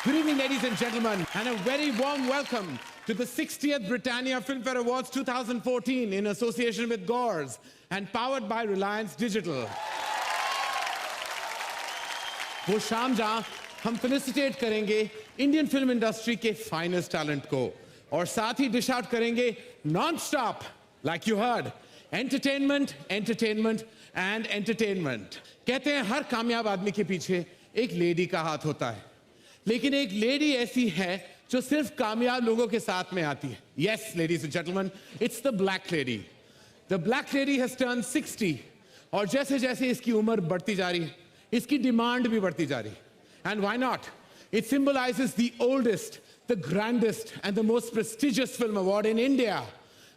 Good evening, ladies and gentlemen, and a very warm welcome to the 60th Britannia Filmfare Awards 2014 in association with Gores and powered by Reliance Digital. वो शाम जहां हम felicitate करेंगे Indian film industry के finest talent को और साथ ही dish out करेंगे non stop like you heard entertainment entertainment and entertainment. कहते हैं हर कामयाब आदमी के पीछे एक लेडी का हाथ होता है, लेकिन एक लेडी ऐसी है जो सिर्फ कामयाब लोगों के साथ में आती है। Yes ladies and gentleman, it's the black lady. The black lady has turn 60 और जैसे जैसे इसकी उम्र बढ़ती जा रही है इसकी डिमांड भी बढ़ती जा रही है। And why not, it symbolizes the oldest, the grandest and the most prestigious film award in India.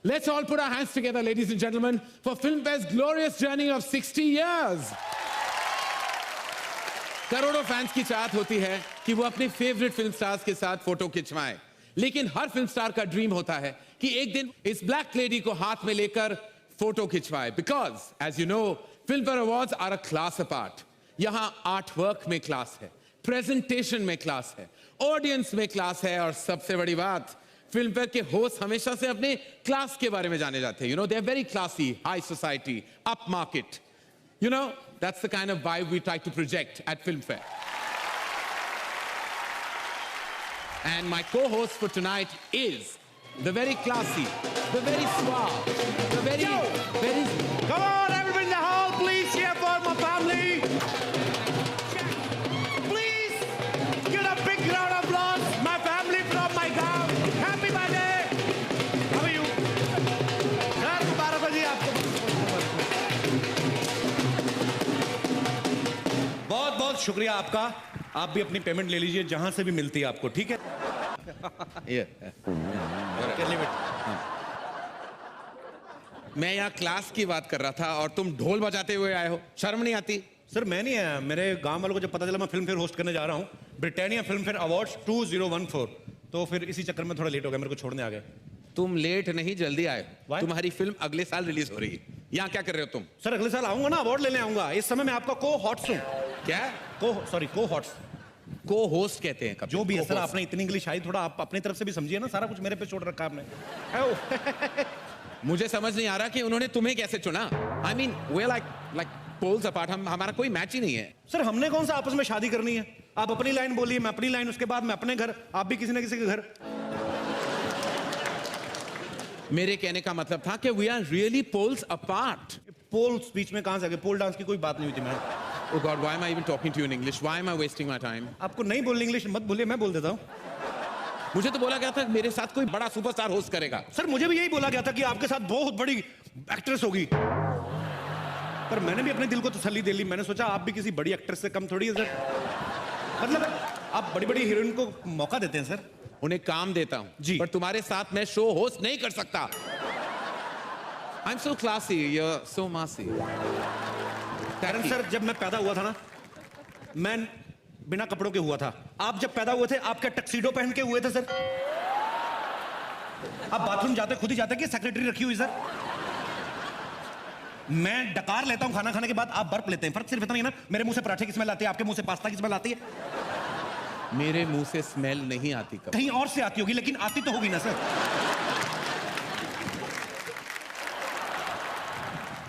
Let's all put our hands together, ladies and gentlemen, for Filmfare's glorious journey of 60 years. करोड़ों fans की चाहत होती है कि वो अपने favourite film stars के साथ फोटो खिंचवाएं, लेकिन हर फिल्म स्टार का ड्रीम होता है कि एक दिन इस ब्लैक लेडी को हाथ में लेकर फोटो खिंचवाए। Because as you know, Filmfare awards are a class apart. यहां आर्ट वर्क में क्लास है, प्रेजेंटेशन में क्लास है, ऑडियंस में क्लास है, और सबसे बड़ी बात, फिल्मफेयर के होस्ट हमेशा से अपने क्लास के बारे में जाने जाते हैं। You know, they are very classy, high society, upmarket. You know, that's the kind of vibe we try to project at Filmfare. And my co-host for tonight is the very classy, the very suave, the very... Come on, everybody in the hall, please cheer for my family. Please give a big round of applause. My family from my town. Happy birthday. How are you? Sir, मुबारक हो जी आपको। बहुत बहुत शुक्रिया आपका। आप भी अपनी payment ले लीजिए जहां से भी मिलती है आपको, ठीक है? मैं यहाँ क्लास की बात कर रहा था और तुम ढोल बजाते हुए आए हो, शर्म नहीं आती? सर मैं नहीं आया, मेरे गांव वालों को जब पता चला मैं फिल्म फेयर होस्ट करने जा रहा हूँ, ब्रिटानिया फिल्म फेयर अवार्ड्स 2014, तो फिर इसी चक्कर में थोड़ा लेट हो गया, मेरे को छोड़ने आ गए। तुम लेट नहीं, जल्दी आए। तुम्हारी फिल्म अगले साल रिलीज हो रही है। यहाँ क्या कर रहे हो तुम? सर अगले साल आऊंगा ना, अवार्ड लेने आऊंगा। इस समय मैं आपका को हॉट्स हूँ। क्या? को हॉट्स, को होस्ट कहते हैं। जो भी है सर, आपने इतनी इंग्लिश आई, थोड़ा आप अपनी तरफ से भी समझिए ना। सारा कुछ मेरे पे छोड़ रखा आपने। मुझे समझ नहीं आ रहा कि उन्होंने तुम्हें कैसे चुना। I mean we like poles apart, हमारा कोई मैच ही नहीं है। सर हमने कौन सा आपस में शादी करनी है? आप अपनी लाइन बोलिए, मैं अपनी लाइन, उसके बाद मैं अपने घर, आप भी किसी ना किसी के घर। मेरे कहने का मतलब था कि we are really poles apart. Pole speech में कहां से आ गए? पोल डांस की कोई बात नहीं हुई थी ma'am. Oh God, why am I even talking to you in English? Why am I wasting my time? आपको नहीं बोलनी इंग्लिश मत बोलिए, मैं बोल देता हूँ। मुझे तो बोला गया था मेरे साथ कोई बड़ा सुपरस्टार होस्ट करेगा। सर मुझे भी यही बोला गया था कि आपके साथ बहुत बड़ी एक्ट्रेस होगी, पर मैंने भी अपने दिल को तसल्ली दे ली। मैंने सोचा आप भी किसी बड़ी एक्ट्रेस से कम थोड़ी है सर। मतलब आप बड़ी बड़ी हीरोइन को मौका देते हैं सर। उन्हें काम देता हूं जी, पर तुम्हारे साथ मैं शो होस्ट नहीं कर सकता। I'm so classy, you're so massy. कारण सर जब मैं पैदा हुआ था ना, मैं बिना कपड़ों के हुआ था। आप जब पैदा हुए थे आप क्या टक्सीडो पहन के हुए थे सर? आप बाथरूम जाते खुद ही जाते कि सेक्रेटरी रखी हुई सर? मैं डकार लेता हूं खाना खाने के बाद, आप बर्फ लेते हैं। फर्क सिर्फ इतना ही है ना, मेरे मुंह से पराठे की स्मेल आती है, आपके मुंह से पास्ता की स्मेल आती है। मेरे मुंह से स्मेल नहीं आती, कहीं और से आती होगी, लेकिन आती तो होगी ना सर।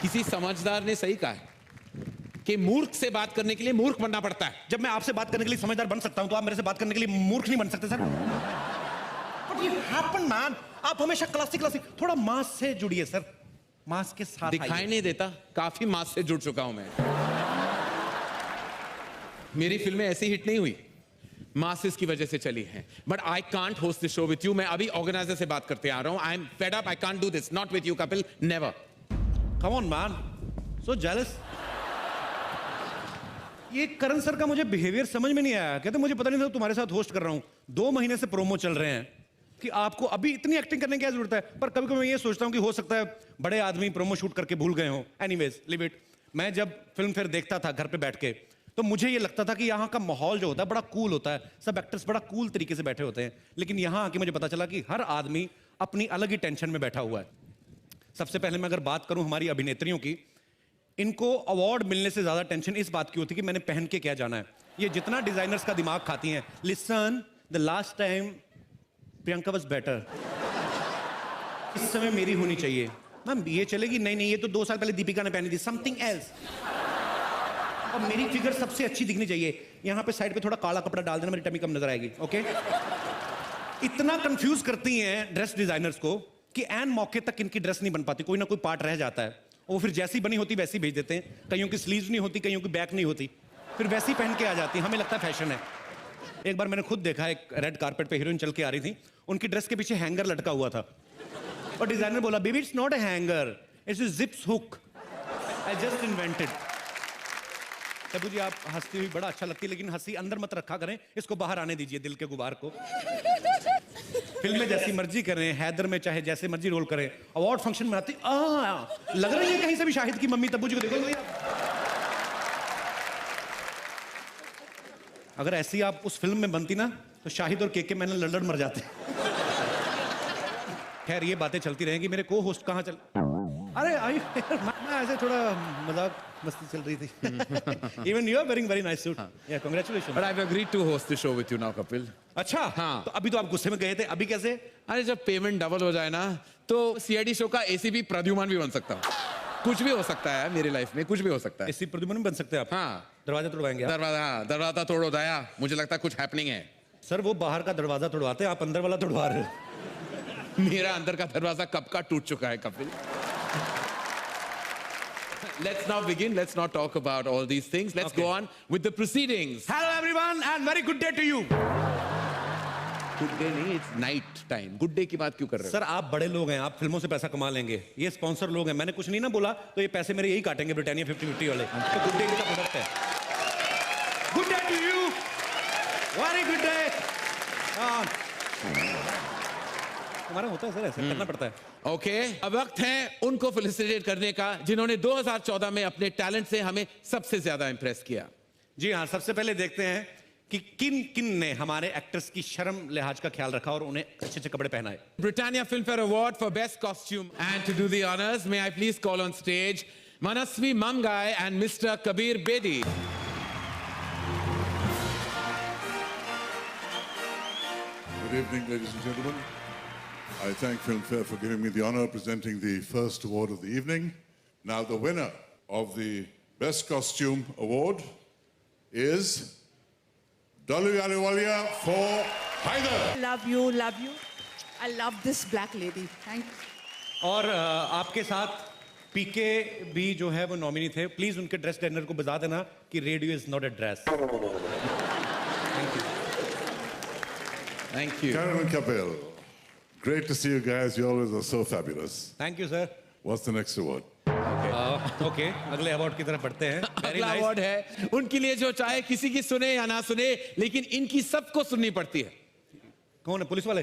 किसी समझदार ने सही कहा है कि मूर्ख से बात करने के लिए मूर्ख बनना पड़ता है। जब मैं आपसे बात करने के लिए समझदार बन सकता हूं, तो आप मेरे से बात करने के लिए मूर्ख नहीं बन सकते sir. But it happened, man. आप हमेशा क्लासिक थोड़ा मास से जुड़िए सर, मास के साथ दिखाई नहीं देता, काफी मास से जुड़ चुका हूं मैं। मेरी फिल्में ऐसी हिट नहीं हुई, मासेस की वजह से चली हैं। But I can't host this show with you. मैं अभी ऑर्गेनाइजर से बात करते आ रहा हूं। I am fed up, I can't do this, not with you Kapil, never. Come on man, so jealous. ये करण सर का मुझे बिहेवियर समझ में नहीं आया। कहते मुझे पता नहीं था तुम्हारे साथ होस्ट कर रहा हूं। 2 महीने से प्रोमो चल रहे हैं कि आपको अभी इतनी एक्टिंग करने की क्या जरूरत है। पर कभी कभी मैं ये सोचता हूं कि हो सकता है बड़े आदमी प्रोमो शूट करके भूल गए हो। Anyways live it. मैं जब फिल्म फेयर देखता था घर पे बैठ के, तो मुझे ये लगता था कि यहाँ का माहौल जो होता है बड़ा कूल होता है, सब एक्टर्स बड़ा कूल तरीके से बैठे होते हैं। लेकिन यहाँ आके मुझे पता चला कि हर आदमी अपनी अलग ही टेंशन में बैठा हुआ है। सबसे पहले मैं अगर बात करूं हमारी अभिनेत्रियों की, इनको अवार्ड मिलने से ज्यादा टेंशन इस बात की होती है कि मैंने पहन के क्या जाना है। ये जितना डिजाइनर्स का दिमाग खाती हैं. Listen, the last time Priyanka was better. इस समय मेरी होनी चाहिए. मैम ये चलेगी? नहीं नहीं, ये तो 2 साल पहले दीपिका ने पहनी थी. Something else. और मेरी फिगर सबसे अच्छी दिखनी चाहिए. यहाँ पे साइड पे थोड़ा काला कपड़ा डाल देना, मेरी टमी कम नजर आएगी. ओके? इतना कंफ्यूज करती हैं ड्रेस डिजाइनर्स को कि एन मौके तक इनकी ड्रेस नहीं बन पाती. कोई ना कोई पार्ट रह जाता है. वो फिर जैसी बनी होती वैसी भेज देते हैं. कईयों की स्लीव्स नहीं होती, कईयों की बैक नहीं होती, फिर वैसी पहन के आ जाती. हमें लगता है फैशन है. एक बार मैंने खुद देखा, एक रेड कारपेट पे हीरोइन चल के आ रही थी, उनकी ड्रेस के पीछे हैंगर लटका हुआ था और डिजाइनर बोला, baby it's not a hanger, it's a zips hook, I just invented. Tabu ji आप हंसती हुई बड़ा अच्छा लगती है, लेकिन हंसी अंदर मत रखा करें, इसको बाहर आने दीजिए, दिल के गुबार को. फिल्म में जैसी मर्जी करें, हैदर में चाहे जैसे मर्जी रोल करें, अवार्ड फंक्शन में आती लग रही है कहीं से भी शाहिद की मम्मी. तब्बू जी को देखो भैया, अगर ऐसी आप उस फिल्म में बनती ना तो शाहिद और केके मैंने लड़ मर जाते. खैर ये बातें चलती रहेंगी. मेरे को होस्ट कहाँ चल, अरे आई मैं ऐसे थोड़ा मजाक मस्ती चल रही थी. Even you are wearing very nice suit. Yeah congratulation. But I've agreed to host the show with you now, Kapil. अच्छा हाँ. तो अभी तो आप गुस्से में गए थे, अभी कैसे? अरे जब पेमेंट डबल हो जाए ना तो सीआईडी शो का एसीपी प्रद्युमन भी बन सकता हूँ. कुछ भी हो सकता है मेरी लाइफ में, कुछ भी हो सकता है. इसी प्रद्युमन बन सकते हैं आप. हाँ. दरवाजा तोड़वाएंगे आप? दरवाजा तोड़ो दया, मुझे लगता है कुछ हैपनिंग है. सर वो बाहर का दरवाजा तोड़वाते हैं, आप अंदर वाला तोड़वा रहे हो. मेरा अंदर का दरवाजा कब का टूट चुका है Kapil. Let's now begin. Let's not talk about all these things. Let's go on with the proceedings. Hello everyone and very good day to you. Good day नहीं, it's night time. Good day की बात क्यों कर रहे हो? Sir आप बड़े लोग हैं, आप फिल्मों से पैसा कमा लेंगे. ये स्पॉन्सर लोग हैं, मैंने कुछ नहीं ना बोला तो ये पैसे मेरे यही काटेंगे, ब्रिटानिया 50-50 वाले. तो गुड डे का प्रोडक्ट है. Good day to you. Very good day. हमारा होता है सर, ऐसे करना पड़ता है. ओके, अब वक्त है उनको फेलिसिटेट करने का जिन्होंने 2014 में अपने टैलेंट से हमें सबसे ज्यादा इंप्रेस किया. जी हाँ, सबसे पहले देखते हैं कि किन किन ने हमारे एक्टर्स की शर्म लिहाज का ख्याल रखा और उन्हें अच्छे अच्छे कपड़े पहनाए. Britannia Filmfare Award for Best Costume. And to do the honors, may I please call on stage Manasvi Mamgai and Mr. Kabir Bedi. Good evening, ladies and gentlemen. I thank Filmfare for giving me the honor of presenting the first award of the evening. Now, the winner of the Best Costume Award is Dalu Ahluwalia for Haider. Love you, love you. I love this black lady. Thank you. और आपके साथ पीके भी जो है वो nominee थे. Please उनके dress designer को बता देना कि radio is not a dress. Thank you. Karen and Kapil, great to see you guys. You always are so fabulous. Thank you sir. What's the next award? Okay, अगले award की तरफ बढ़ते हैं. अगला अवार्ड है उनके लिए जो चाहे किसी की सुने या ना सुने, लेकिन इनकी सबको सुननी पड़ती है. कौन है? पुलिस वाले.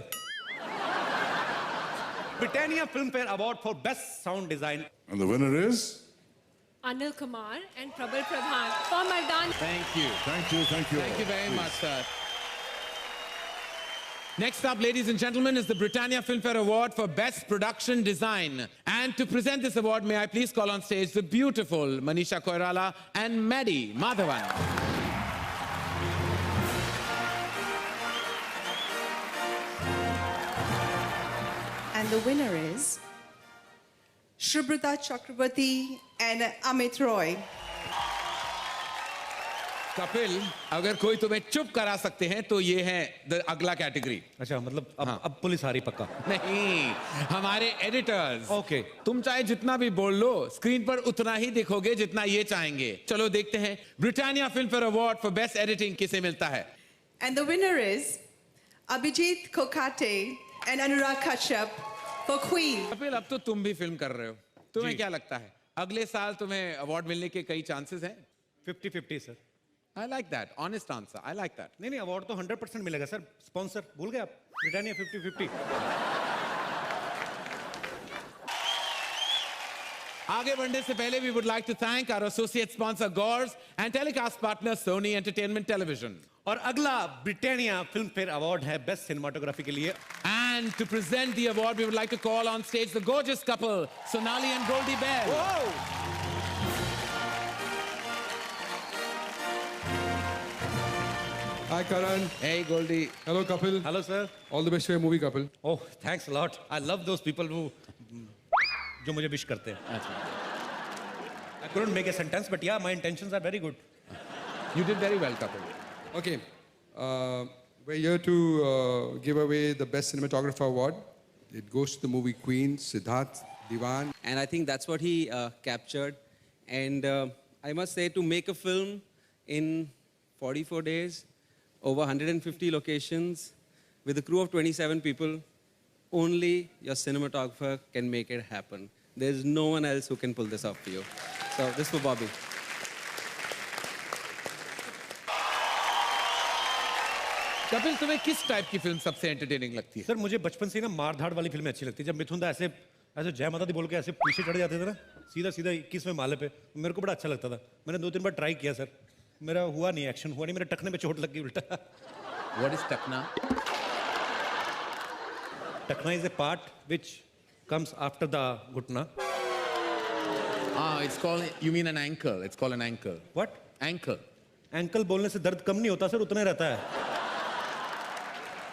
Britannia Filmfare award for best sound design. And the winner is? Anil Kumar and Prabal Pradhan for Mardan. Thank you. Thank you, thank you. Thank you very much, sir. Next up, ladies and gentlemen, is the Britannia Filmfare Award for Best Production Design. And to present this award, may I please call on stage the beautiful Manisha Koirala and Maddie Madhavan. And the winner is Shrubrata Chakrabarti and Amit Roy. Kapil, अगर कोई तुम्हें चुप करा सकते हैं तो ये है अगला कैटेगरी. अच्छा, मतलब अब पुलिस आ रही पक्का? नहीं, हमारे एडिटर्स. ओके. तुम चाहे जितना भी बोल लो, स्क्रीन पर उतना ही दिखोगे जितना ये चाहेंगे. चलो देखते हैं Britannia Filmfare award for best editing किसे मिलता है. And the winner is Abhijit Kokate and Anurag Kashyap for Queen. Kapil, अब तो तुम भी फिल्म कर रहे हो. तुम्हें क्या लगता है अगले साल तुम्हें अवार्ड मिलने के कई चांसेस हैं? 50-50 sir. I like that. Honest answer. I like that. नहीं अवार्ड तो 100% मिलेगा सर. स्पॉन्सर भूल गए आप? ब्रिटानिया 50-50. आगे बढ़ने से पहले we would like to thank our associate sponsor Gores and telecast partner Sony Entertainment Television. और अगला ब्रिटानिया फिल्म फेयर अवार्ड है बेस्ट सिनेमाटोग्राफी के लिए. And to present the award, we would like to call on stage the gorgeous couple Sonali and Goldie Bell. Whoa! Hi Karan. Hey Goldie. Hello Kapil. Hello sir. All the best for your movie, Kapil. Oh thanks a lot. I love those people who जो मुझे wish करते हैं. I couldn't make a sentence, but yeah, my intentions are very good. You did very well, Kapil. Okay, we're here to give away the Best Cinematographer Award. It goes to the movie Queen, Siddharth, Diwan. And I think that's what he captured. And I must say, to make a film in 44 days, over 150 locations, with a crew of 27 people, only your cinematographer can make it happen. There's no one else who can pull this off for you. So this for Bobby. Kapil, तुम्हें किस type की film सबसे entertaining लगती है? Sir मुझे बचपन से ही ना मार धाड़ वाली फिल्में अच्छी लगती है. जब मिथुन दा ऐसे ऐसे जय माता दी बोल के ऐसे पीछे चढ़ जाते थे ना, सीधा सीधा 21वें माले पे, मेरे को बड़ा अच्छा लगता था. मैंने 2-3 बार ट्राई किया सर, मेरा हुआ नहीं, एक्शन हुआ नहीं, मेरे टखने पे चोट लग गई उल्टा. What is takna? Takhna is a part which comes after the ghutna. It's called, you mean an ankle. It's called an ankle. What? Ankle. Ankle बोलने से दर्द कम नहीं होता सर, उतना ही रहता है.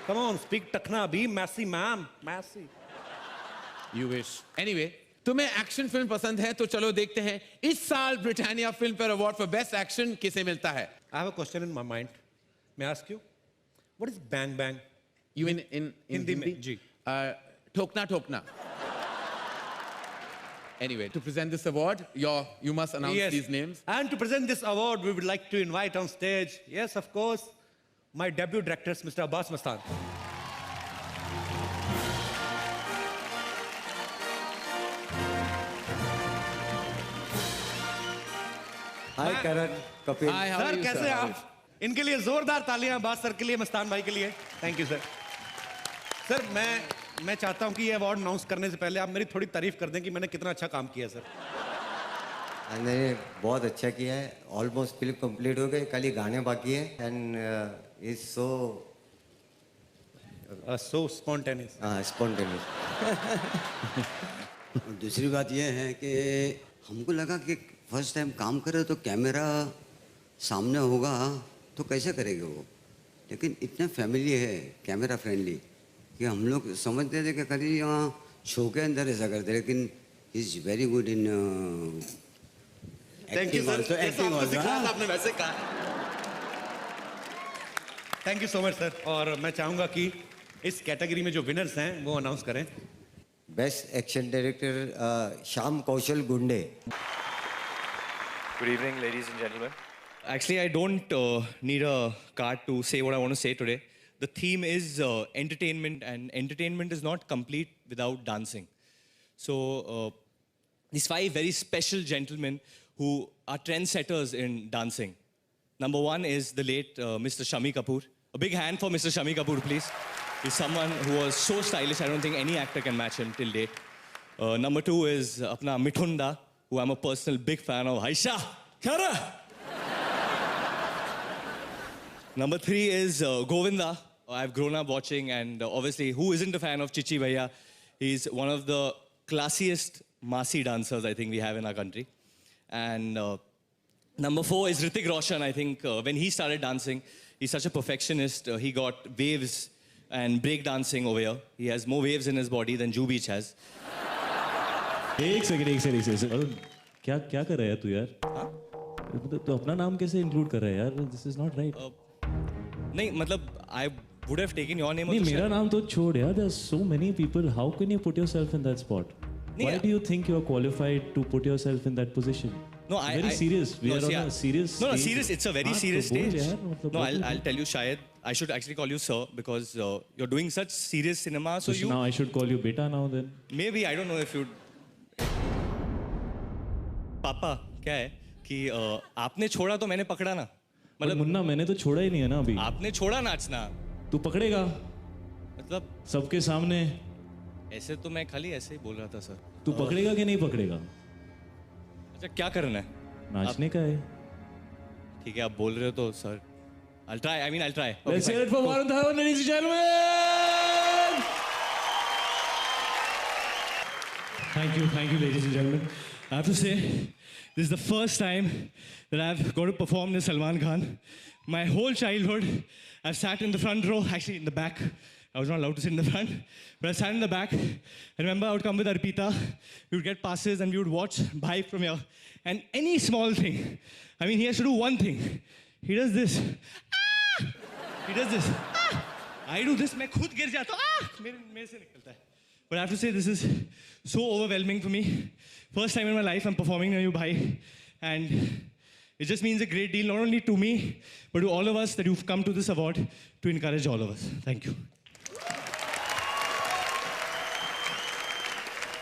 कम ऑन स्पीक टखना अभी. मैसी मैम, मैसी. You wish. Anyway, तुम्हें एक्शन फिल्म पसंद है तो चलो देखते हैं इस साल Britannia Filmfare award for best action किसे मिलता है. I have a question in my mind. May I ask you? What is bang bang? You mean in Hindi Hindi? में, जी. ठोकना ठोकना. Anyway, to present this award, you must announce these names. And to present this award, we would like to invite on stage, yes, of course, my debut directors, Mr. Abbas Mastan. Hi Karan, Kapil. Hi, how are sir you, कैसे sir? हैं How are you? आप? इनके लिए जोरदार तालियां Abbas sir के लिए, मस्तान भाई के लिए. Thank you sir. सर मैं चाहता हूं कि ये अवार्ड अनाउंस करने से पहले आप मेरी थोड़ी तारीफ कर दें कि मैंने कितना अच्छा काम किया सर. मैंने बहुत अच्छा किया है. ऑलमोस्ट फिल्म कंप्लीट हो गई, खाली गाने बाकी है. And is so so spontaneous. Spontaneous. दूसरी बात यह है कि हमको लगा कि फर्स्ट टाइम काम करे तो कैमरा सामने होगा तो कैसे करेंगे वो, लेकिन इतना फैमिली है, कैमरा फ्रेंडली, कि हम लोग समझते थे कि खाली यहाँ शो के अंदर ऐसा करते, लेकिन is very good in thank you sir. Acting also. आपने वैसे कहा. Thank you so much sir. और मैं चाहूंगा कि इस कैटेगरी में जो विनर्स हैं वो अनाउंस करें. बेस्ट एक्शन डायरेक्टर श्याम कौशल गुंडे. Good evening, ladies and gentlemen. Actually, I don't need a card to say what I want to say today. The theme is entertainment, and entertainment is not complete without dancing. So, these 5 very special gentlemen who are trendsetters in dancing. Number 1 is the late Mr. Shami Kapoor. A big hand for Mr. Shami Kapoor, please. He's someone who was so stylish, I don't think any actor can match him till date. Number 2 is apna Mithun Da, who I'm a personal big fan of. Aisha, Kara! Number 3 is Govinda. I've grown up watching, and obviously, who isn't a fan of Chichi Bhaiya? He's one of the classiest Masi dancers I think we have in our country. And number 4 is Hrithik Roshan. I think when he started dancing, he's such a perfectionist. He got waves and break dancing over here. He has more waves in his body than Jew Beach has. एक second Arun, क्या कर रहा है तू यार? तो अपना नाम कैसे इंक्लूड कर रहा है यार? This is not right. नहीं मतलब I would have taken your name. नहीं, also. मेरा नाम तो छोड़ यार. There are so many people. How can you put yourself in that spot? Why do you think you are qualified to put yourself in that position? No, very serious. We are on a serious. No, stage. serious. It's a very हाँ, serious तो बोल stage. यार, मतलब No, बोल. I'll tell you, Shayad. I should actually call you sir because you're doing such serious cinema. So you. Now I should call you beta now then. Maybe I don't know if you'd. पापा क्या है कि आपने छोड़ा तो मैंने पकड़ा ना. मतलब मुन्ना, मैंने तो छोड़ा ही नहीं है ना अभी. आपने छोड़ा नाचना. तू पकड़ेगा मतलब सबके सामने. ऐसे तो मैं खाली ऐसे ही बोल रहा था सर. तू पकड़ेगा कि नहीं पकड़ेगा? अच्छा क्या करना है? नाचने का है. ठीक है आप बोल रहे हो तो sir. I'll try. I mean I'll try. Let's hear it for Varun Dhawan, ladies and gentlemen. Thank you, ladies and gentlemen. I have to say, this is the first time that I've got to perform with Salman Khan. My whole childhood, I've sat in the front row, actually in the back. I was not allowed to sit in the front, but I sat in the back. I remember I would come with Arpita, we would get passes and we would watch Bhai from here. And any small thing, I mean, he has to do one thing. He does this. Ah! He does this. Ah! I do this, मैं खुद गिर जाता हूँ. Ah! मेरे से निकलता है. But I have to say, this is so overwhelming for me. First time in my life I'm performing near you, Bhai. And it just means a great deal, not only to me, but to all of us that you've come to this award to encourage all of us. Thank you.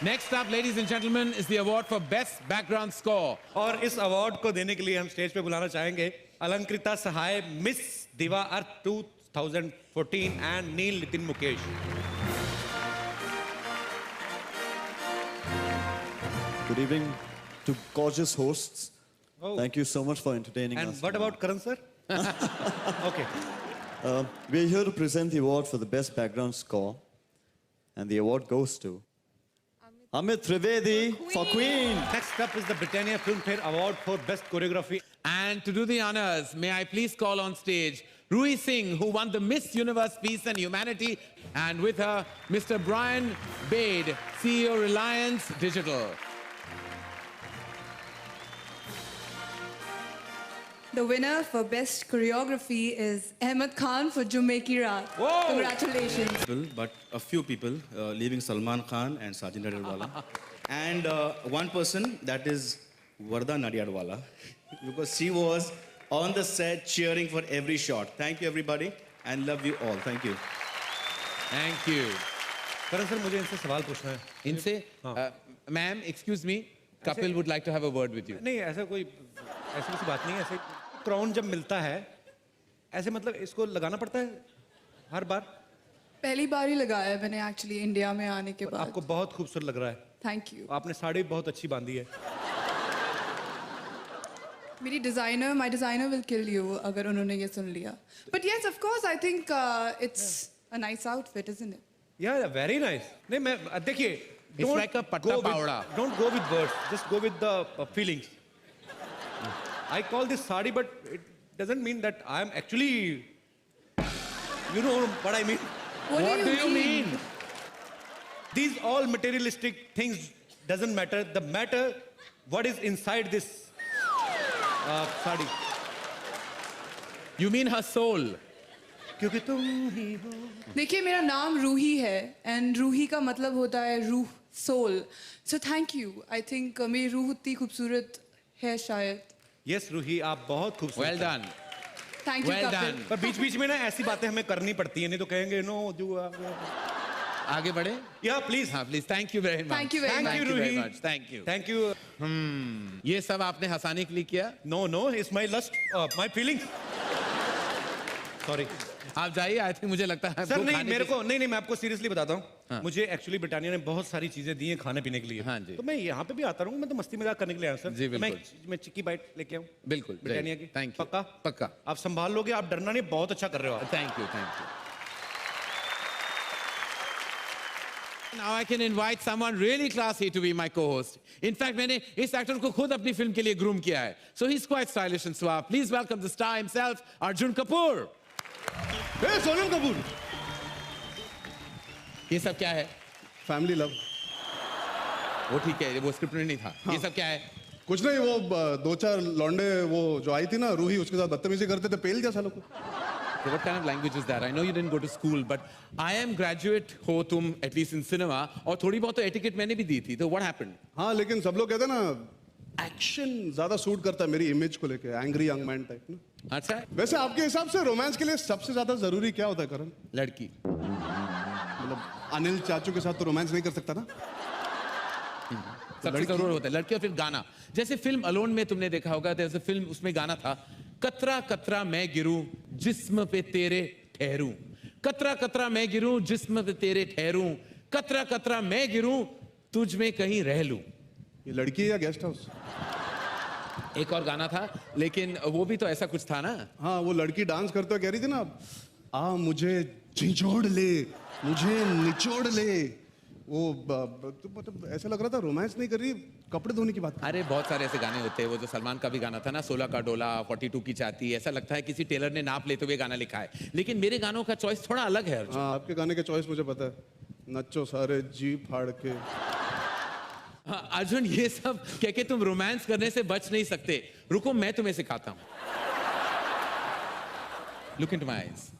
Next up, ladies and gentlemen, is the award for Best Background Score. और इस award को देने के लिए हम stage पे बुलाना चाहेंगे अलंकृता सहाय, मिस दिवा अर्थ 2014 and nil Nitin Mukesh. Good evening to gorgeous hosts. Thank you so much for entertaining us. And what about Karan sir? Okay. We are here to present the award for the Best Background Score. And the award goes to Amit Trivedi for Queen. Next up is the Britannia Filmfare Award for Best Choreography. And to do the honors, may I please call on stage Rui Singh, who won the Miss Universe Peace and Humanity, and with her, Mr. Brian Bade, CEO Reliance Digital. The winner for Best Choreography is Ahmed Khan for Jumme Ki Raat. Congratulations. But a few people, leaving Salman Khan and Sajin Nadiadwala. And one person, that is Varda Nadiadwala, because she was on the set cheering for every shot. Thank you, everybody, and love you all. Thank you. Thank you. Karan sir, मुझे इनसे सवाल पूछना है. इनसे, ma'am, excuse me, Kapil would like to have a word with you. नहीं, ऐसा कोई ऐसी बात नहीं है. ऐसे क्राउन जब मिलता है, ऐसे मतलब इसको लगाना पड़ता है हर बार. पहली बार ही लगाया है मैंने एक्चुअली इंडिया में आने के बाद. आपको बहुत खूबसूरत लग रहा है. Thank you. आपने साड़ी बहुत अच्छी बांधी है. मेरी designer, my designer will kill you अगर उन्होंने ये सुन लिया. But yes of course I think it's a nice outfit, isn't it? या वेरी नाइस. नहीं मैं देखिए, It's like a patta pawda. Don't go with words. Just go with the feelings. I call this sari, but it doesn't mean that I am actually. You know what I mean? What do you mean? These all materialistic things doesn't matter. The matter what is inside this sari. You mean her soul? क्योंकि तुम ही हो. देखिए मेरा नाम रूही है and Ruhi का मतलब होता है रूह, soul. So thank you. I think मेरी रूह उतनी खूबसूरत है शायद. यस रूही, आप बहुत खूबसूरत. Well done. Thank you Kapil. पर बीच बीच में ना ऐसी बातें हमें करनी पड़ती हैं, नहीं तो कहेंगे नो जो. आगे बढ़े? या प्लीज. हाँ please. Thank you very much. Thank you very Thank you Ruhi. very much. Thank you. Thank you. ये सब आपने हंसाने के लिए किया? No no, it's my lust, my feelings. Sorry. आप जाइए. आई थिंक मुझे लगता है सर नहीं, मेरे को नहीं, मैं आपको सीरियसली बताता हूँ. हाँ. मुझे एक्चुअली ब्रिटानिया ने बहुत सारी चीजें दी हैं खाने पीने के लिए. हाँ जी. तो मैं यहाँ पे भी आता रहूँ. मैं तो मस्ती मजाक करने के लिए आया सर. जी बिल्कुल. मैं चिक्की बाइट लेके आऊँ. बिल्कुल. ब्रिटानिया की. Thank you. पक्का पक्का. आप संभाल लोगे, आप डरना नहीं. बहुत अच्छा कर रहे हो आप. Thank you. Thank you. Now I can invite someone really classy to be my co-host. In fact, मैंने इस एक्टर को खुद अपनी फिल्म के लिए ग्रूम किया है. So he's quite stylish and suave. Please welcome the star himself, Arjun Kapoor. Hey, Sonam Kapoor. ये सब क्या है? Family love. वो ठीक है, वो स्क्रिप्ट में नहीं था. ये सब क्या है? कुछ नहीं, वो दो चार लौंडे वो जो आई थी ना रूही, उसके साथ बदतमीजी करते थे. पेल क्या सालों को. So what kind of language is that? I know you didn't go to school, but I am graduate हो तुम, at least in cinema, और थोड़ी बहुत तो etiquette मैंने भी दी थी. तो what happened? हाँ, लेकिन सब लोग कहते हैं ना एक्शन ज्यादा सूट करता है मेरी इमेज को लेके, एंग्री यंग मैन टाइप ना. अच्छा. वैसे आपके हिसाब से रोमांस के लिए सबसे ज्यादा जरूरी क्या होता है करण? लड़की. मतलब अनिल चाचू के साथ तो रोमांस नहीं कर सकता ना. सबसे जरूर होता है लड़की. और फिर गाना. जैसे फिल्म अलोन में तुमने देखा होगा, जैसे फिल्म उसमें गाना था, कतरा कतरा मैं गिरूं जिस्म पे तेरे ठहरूं. कतरा कतरा मैं गिरूं जिस्म पे तेरे ठहरूं. कतरा कतरा मैं गिरूं तुझ में कहीं रह लूं. ये लड़की है या गेस्ट हाउस? एक और गाना था, लेकिन वो भी तो ऐसा कुछ था ना. हाँ, वो लड़की डांस करते हुए कह रही थी ना, आ मुझे झिझोड़ ले, मुझे निचोड़ ले, वो तो मतलब ऐसा लग रहा था रोमांस नहीं कर रही, कपड़े धोने की बात। अरे बहुत सारे ऐसे गाने होते हैं, वो जो सलमान का भी गाना था ना, 16 का डोला 42 की चाहती, ऐसा लगता है किसी टेलर ने नाप लेते हुए गाना लिखा है। लेकिन मेरे गानों का चॉइस थोड़ा अलग है अर्जुन। हाँ, आपके गाने का चॉइस मुझे पता है, नच्चो सारे जी फाड़ के। हाँ, अर्जुन ये सब कह के तुम रोमांस करने से बच नहीं सकते। रुको मैं तुम्हें सिखाता हूँ। Look into my eyes.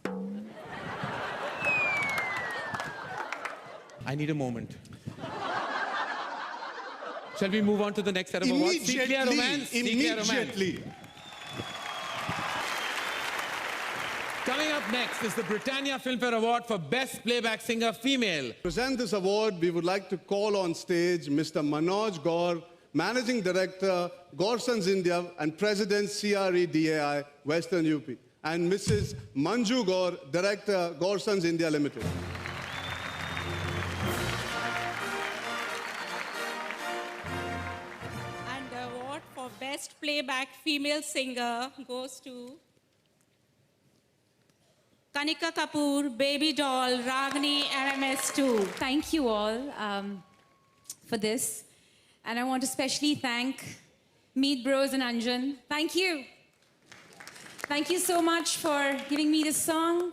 I need a moment. Shall we move on to the next set of awards? Seek clear romance. Immediately. Coming up next is the Britannia Filmfare Award for Best Playback Singer Female. To present this award, we would like to call on stage Mr. Manoj Gaur, Managing Director, Gaursons India and President CRE-DAI, Western UP, and Mrs. Manju Gaur, Director, Gaursons India Limited. And the award for Best Playback Female Singer goes to Kanika Kapoor, Baby Doll, Ragini, MS2. Thank you all for this. And I want to especially thank Meet Bros and Anjan. Thank you. Thank you so much for giving me this song.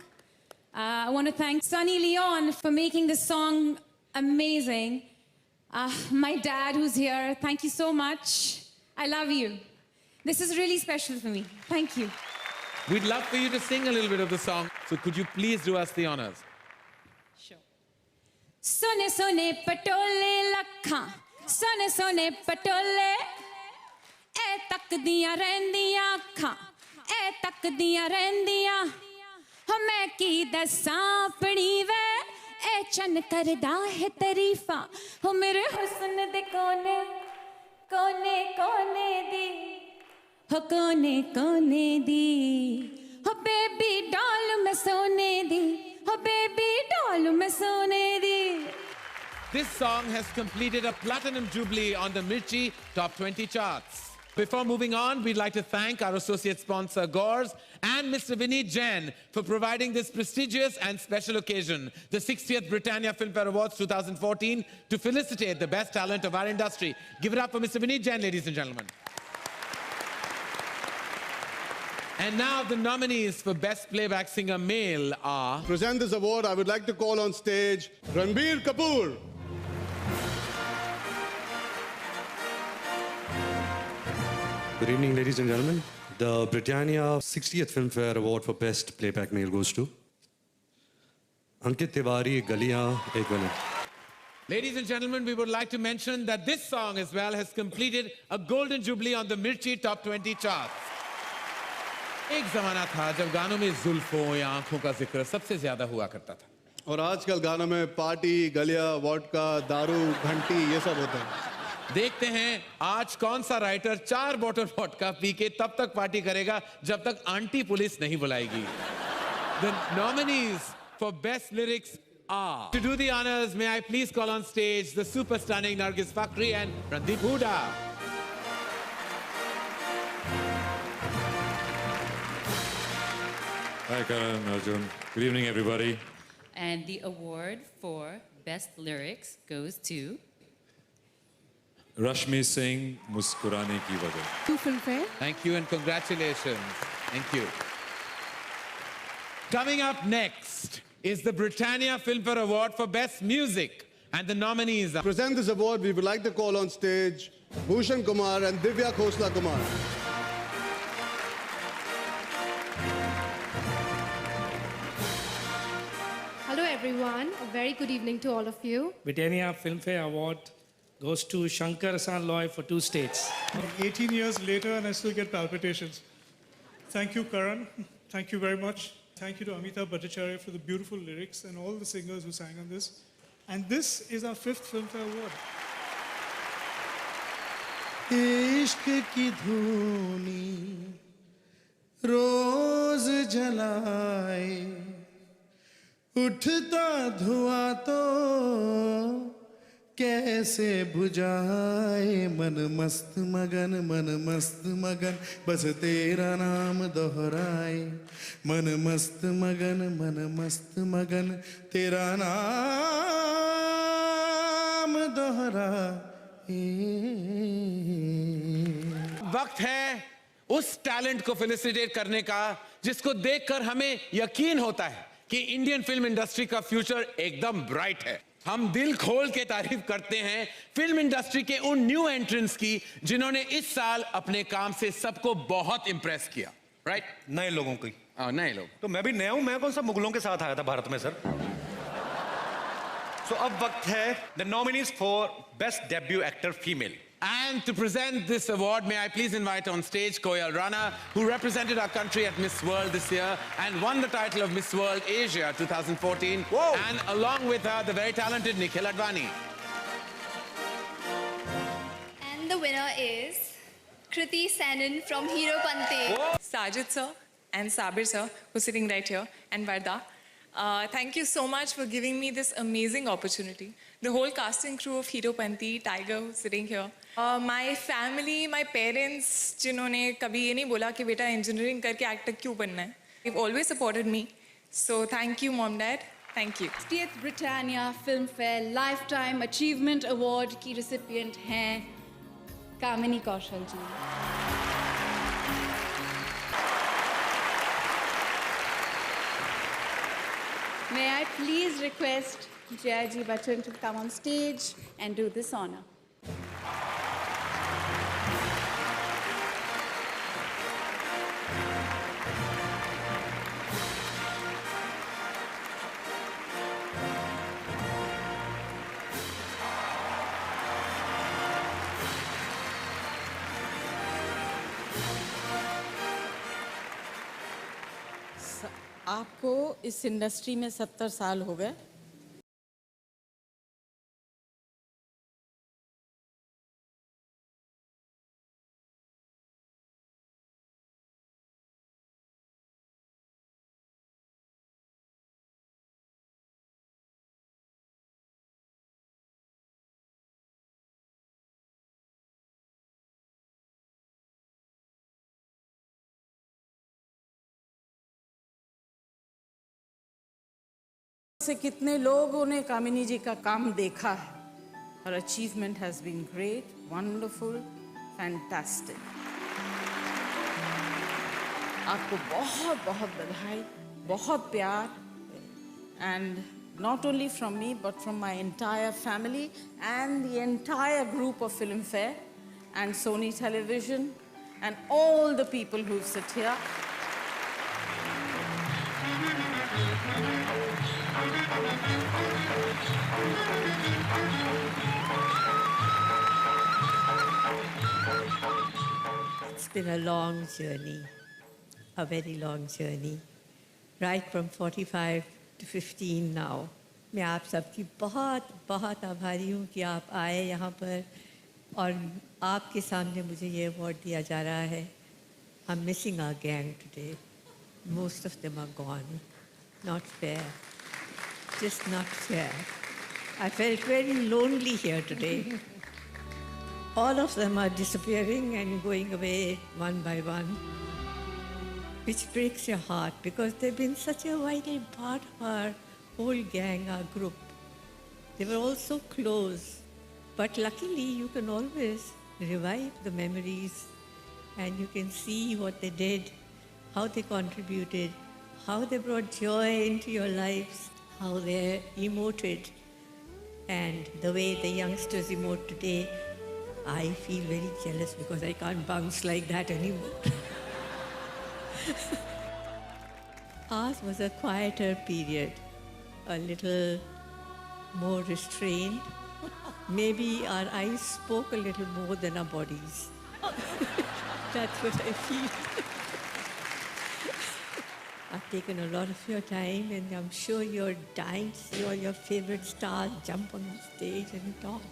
I want to thank Sunny Leon for making this song amazing. My dad who's here, thank you so much. I love you. This is really special for me. Thank you. We'd love for you to sing a little bit of the song. So could you please do us the honors? Sone sone patole lakhan, sone sone patole, eh takdiyan rendiyan akhan, eh takdiyan rendiyan, ho main ki dassan apni ve, eh chan karda hai tareefa, ho mere husn de kone, kone kone di, ho kone kone di, ho baby doll main sone di. Oh baby doll, main sone di. This song has completed a platinum jubilee on the Mirchi Top 20 charts. Before moving on, we'd like to thank our associate sponsor, Gores, and Mr. Vineet Jain for providing this prestigious and special occasion, the 60th Britannia Filmfare Awards 2014, to felicitate the best talent of our industry. Give it up for Mr. Vineet Jain, ladies and gentlemen. And now the nominees for Best Playback Singer Male are... To present this award, I would like to call on stage Ranbir Kapoor. Good evening, ladies and gentlemen. The Britannia 60th Filmfare Award for Best Playback Male goes to Ankit Tiwari, Galiyan, Ek Winner. Ladies and gentlemen, we would like to mention that this song as well has completed a golden jubilee on the Mirchi Top 20 charts. एक जमाना था जब गानों में जुल्फों या आंखों का जिक्र सबसे ज्यादा हुआ करता था और आजकल गानों में पार्टी, गलिया, वोडका, दारू, घंटी ये सब होता है। देखते हैं आज कौन सा राइटर 4 बोतल वोडका पी के तब तक पार्टी करेगा जब तक आंटी पुलिस नहीं बुलाएगी। The nominees for best lyrics are... To do the honors, may I please call on stage the super stunning Nargis Fakhri and Randeep Hooda. Hi, Karan, Arjun. Good evening, everybody. And the award for Best Lyrics goes to... Rashmi Singh, Muskurane Ki Wajah. To Filmfare. Thank you and congratulations. Thank you. Coming up next is the Britannia Filmfare Award for Best Music. And the nominees are... To present this award, we would like to call on stage Bhushan Kumar and Divya Khosla Kumar. Hello everyone, a very good evening to all of you. Britannia Filmfare Award goes to Shankar Hassan Loy for 2 states. 18 years later and I still get palpitations. Thank you, Karan. Thank you very much. Thank you to Amitabh Bhattacharya for the beautiful lyrics and all the singers who sang on this. And this is our 5th Filmfare Award. इश्क की धूनी रोज जलाए उठता धुआं तो कैसे बुझाए मन मस्त मगन बस तेरा नाम दोहराए मन मस्त मगन तेरा नाम दोहराए। वक्त है उस टैलेंट को फेलिसिटेट करने का जिसको देखकर हमें यकीन होता है कि इंडियन फिल्म इंडस्ट्री का फ्यूचर एकदम ब्राइट है। हम दिल खोल के तारीफ करते हैं फिल्म इंडस्ट्री के उन न्यू एंट्रेंट्स की जिन्होंने इस साल अपने काम से सबको बहुत इंप्रेस किया। राइट? नए लोगों की। नए लोग। तो मैं भी नया हूं, मैं कौन सा मुगलों के साथ आया था भारत में सर। अब वक्त है the nominees for best debut actor female. And to present this award, may I please invite on stage Koyal Rana, who represented our country at Miss World this year and won the title of Miss World Asia 2014. Whoa. And along with her, the very talented Nikhil Advani. And the winner is Kriti Sanon from Hero Pante. Sajid sir and Sabir sir, who's sitting right here, and Varda. Thank you so much for giving me this amazing opportunity. The whole casting crew of Hero Panti, Tiger, who's sitting here. My family, my parents, जिन्होंने कभी ये नहीं बोला कि बेटा engineering करके actor क्यों बनना है. They've always supported me. So thank you, Mom, Dad. Thank you. 60th Britannia Filmfare Lifetime Achievement Award की recipient हैं कामिनी कौशल जी। May I please request J.I.G. Bachchan to come on stage and do this honor. आपको इस industry में 70 साल हो गए। से कितने लोगों ने कामिनी जी का काम देखा है। Her achievement has been great, wonderful, fantastic. आपको बहुत बहुत बधाई, बहुत प्यार, and not only from me but from my entire family and the entire group of Filmfare and Sony Television and all the people who sit here. It's been a long journey, a very long journey, right from 45 to 15 now. मैं आप सबकी बहुत बहुत आभारी हूँ कि आप आए यहाँ पर और आपके सामने मुझे ये अवार्ड दिया जा रहा है. I'm missing our gang today. Most of them are gone. Not fair. Just not fair. I felt very lonely here today. All of them are disappearing and going away one by one, which breaks your heart because they've been such a vital part of our whole gang, our group. They were all so close. But luckily, you can always revive the memories and you can see what they did, how they contributed, how they brought joy into your lives, how they emoted, and the way the youngsters emote today. I feel very jealous because I can't bounce like that anymore. Ours was a quieter period, a little more restrained. Maybe our eyes spoke a little more than our bodies. That's what I feel. I've taken a lot of your time and I'm sure you're dying to see all your favorite stars jump on the stage and talk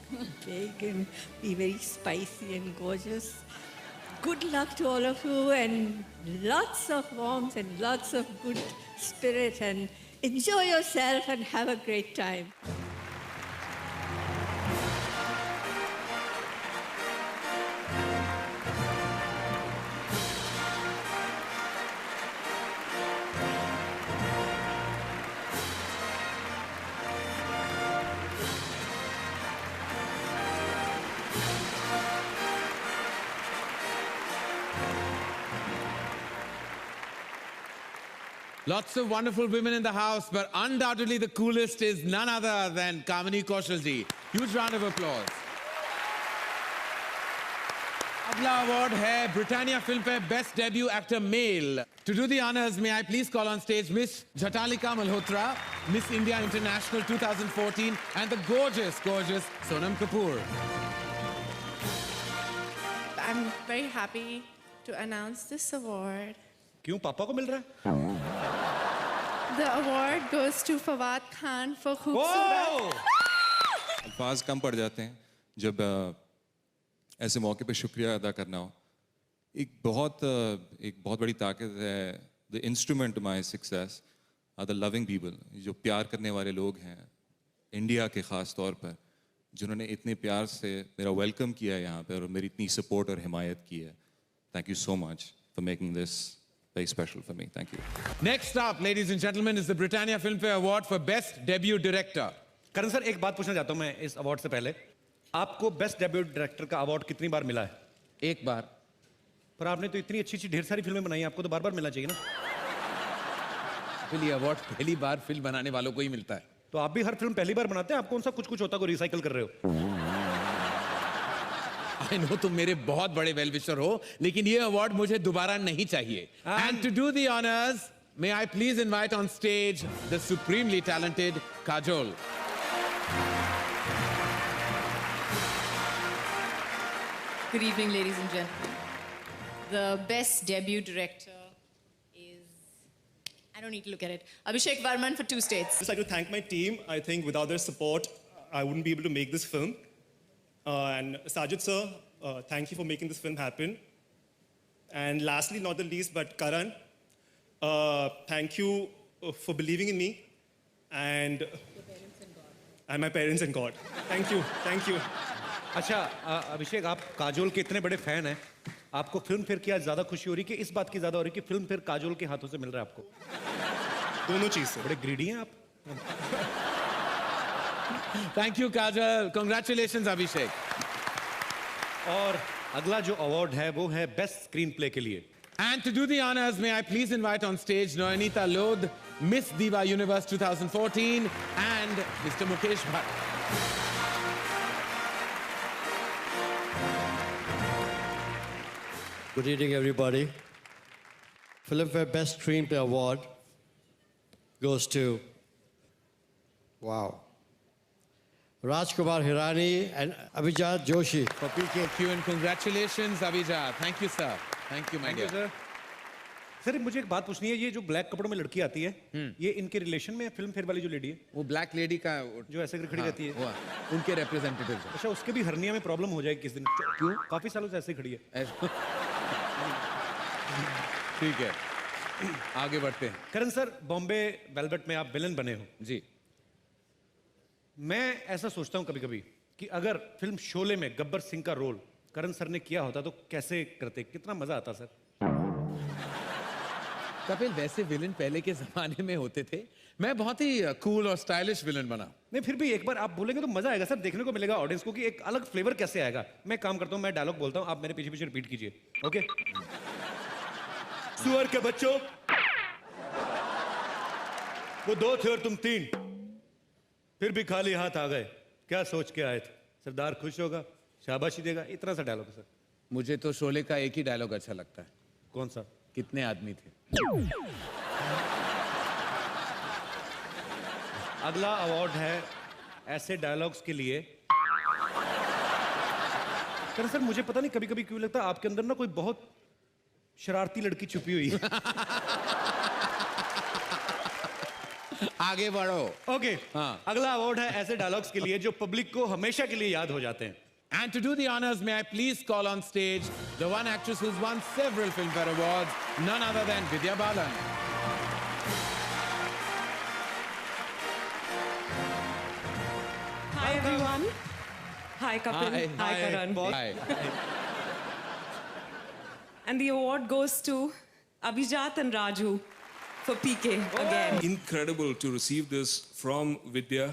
big and be very spicy and gorgeous. Good luck to all of you and lots of warmth and lots of good spirit and enjoy yourself and have a great time. Lots of wonderful women in the house, but undoubtedly the coolest is none other than Kamini Kaushalji. Huge round of applause. अगला award है Britannia film पे best debut actor male. To do the honors, may I please call on stage Miss Jhatalika Malhotra, Miss India International 2014, and the gorgeous Sonam Kapoor. I'm very happy to announce this award. क्यों पापा को मिल रहा है? The award goes to Fawad Khan for खूबसूरत. अल्फाज कम पड़ जाते हैं जब ऐसे मौके पे शुक्रिया अदा करना हो. एक बहुत बड़ी ताकत है. The instrument to my success are the loving people, जो प्यार करने वाले लोग हैं इंडिया के ख़ास तौर पर, जिन्होंने इतने प्यार से मेरा वेलकम किया है यहाँ पे और मेरी इतनी सपोर्ट और हिमायत की है. Thank you so much for making this very special for me. Thank you. Next up, ladies and gentlemen, is the Britannia Filmfare Award for Best Debut Director. Karan sir, एक बात पूछना चाहता हूँ मैं इस अवार्ड से पहले. आपको बेस्ट डेब्यू डायरेक्टर का अवार्ड कितनी बार मिला है? एक बार. पर आपने तो इतनी अच्छी ढेर सारी फिल्में बनाई, आपको तो बार-बार मिलना चाहिए ना. ये अवार्ड पहली बार फिल्म बनाने वालों को ही मिलता है. तो आप भी हर फिल्म पहली बार बनाते हैं? आप कौन सा कुछ होता को रिसाइकल कर रहे हो? I know तुम मेरे बहुत बड़े वेल विशर हो, लेकिन ये अवार्ड मुझे दोबारा नहीं चाहिए. And to do the honors, may I please invite on stage the supremely talented Kajol. Good evening, ladies and gentlemen. The best debut director is, I don't need to look at it, Abhishek Varman for 2 states. I'd like to thank my team. I think without their support, I wouldn't be able to make this film. And Sajid sir, thank you for making this film happen. And lastly, not the least, but Karan, thank you for believing in me and my parents and God. Thank you, thank you. अच्छा अभिषेक, आप काजोल के इतने बड़े fan हैं, आपको film fair की आज ज्यादा खुशी हो रही है कि इस बात की ज्यादा हो रही है कि फिल्म फेयर काजोल के हाथों से मिल रहा है आपको? दोनों चीज से. बड़े ग्रीडी हैं आप. Thank you, Kajal. Congratulations, Abhishek. और अगला जो अवार्ड है वो है बेस्ट स्क्रीन प्ले के लिए. And to do the honors, may I please invite on stage Noyanita Lodh, Miss Diva Universe 2014, and Mr. Mukesh Bhatt. Good evening, everybody. Filmfare Best Screenplay Award goes to, wow, Rajkumar Hirani and Abhijat Joshi for PK. Thank you and congratulations, Abhijat. Thank you, sir. Thank you, my dear. Sir, sir मुझे एक बात पूछनी है, ये जो black कपड़ों में लड़की आती है, ये इनके रिलेशन में फिल्म फेयर वाली जो लेडी है? वो ब्लैक लेडी का जो ऐसे खड़ी रहती है, उनके रिप्रेजेंटेटिव. अच्छा, उसके भी हर्निया में प्रॉब्लम हो जाएगी किस दिन? क्यों? काफी सालों से ऐसे ही खड़ी है. ठीक है, आगे बढ़ते हैं. करण सर, बॉम्बे वेलवेट में आप विलन बने हो जी. मैं ऐसा सोचता हूँ कभी-कभी कि अगर फिल्म शोले में गब्बर सिंह का रोल करण सर ने किया होता तो कैसे करते, कितना मजा आता सर. कपिल, वैसे विलन पहले के जमाने में होते थे. मैं बहुत ही कूल और स्टाइलिश विलन बना. नहीं, फिर भी एक बार आप बोलेंगे तो मजा आएगा सर, देखने को मिलेगा ऑडियंस को कि एक अलग फ्लेवर कैसे आएगा. मैं काम करता हूँ, मैं डायलॉग बोलता हूँ, आप मेरे पीछे पीछे रिपीट कीजिए. ओके? सुअर के बच्चों, वो 2 थे और तुम 3, फिर भी खाली हाथ आ गए, क्या सोच के आए थे? सरदार खुश होगा, शाबाशी देगा. इतना सा डायलॉग सर. मुझे तो शोले का एक ही डायलॉग अच्छा लगता है. कौन सा? कितने आदमी थे. अगला अवार्ड है ऐसे डायलॉग्स के लिए. सर मुझे पता नहीं कभी कभी क्यों लगता है आपके अंदर ना कोई बहुत शरारती लड़की छुपी हुई है. आगे बढ़ो. ओके. अगला अवार्ड है ऐसे डायलॉग्स के लिए जो पब्लिक को हमेशा के लिए याद हो जाते हैं. And to do the honors, may I please call on stage the one actress who's won several Filmfare Awards, none other than Vidya Balan. Hi everyone. Hi Kapil. Hi Karan. Hi. And the award goes to Abhijat and Raju for PK again. Incredible to receive this from Vidya,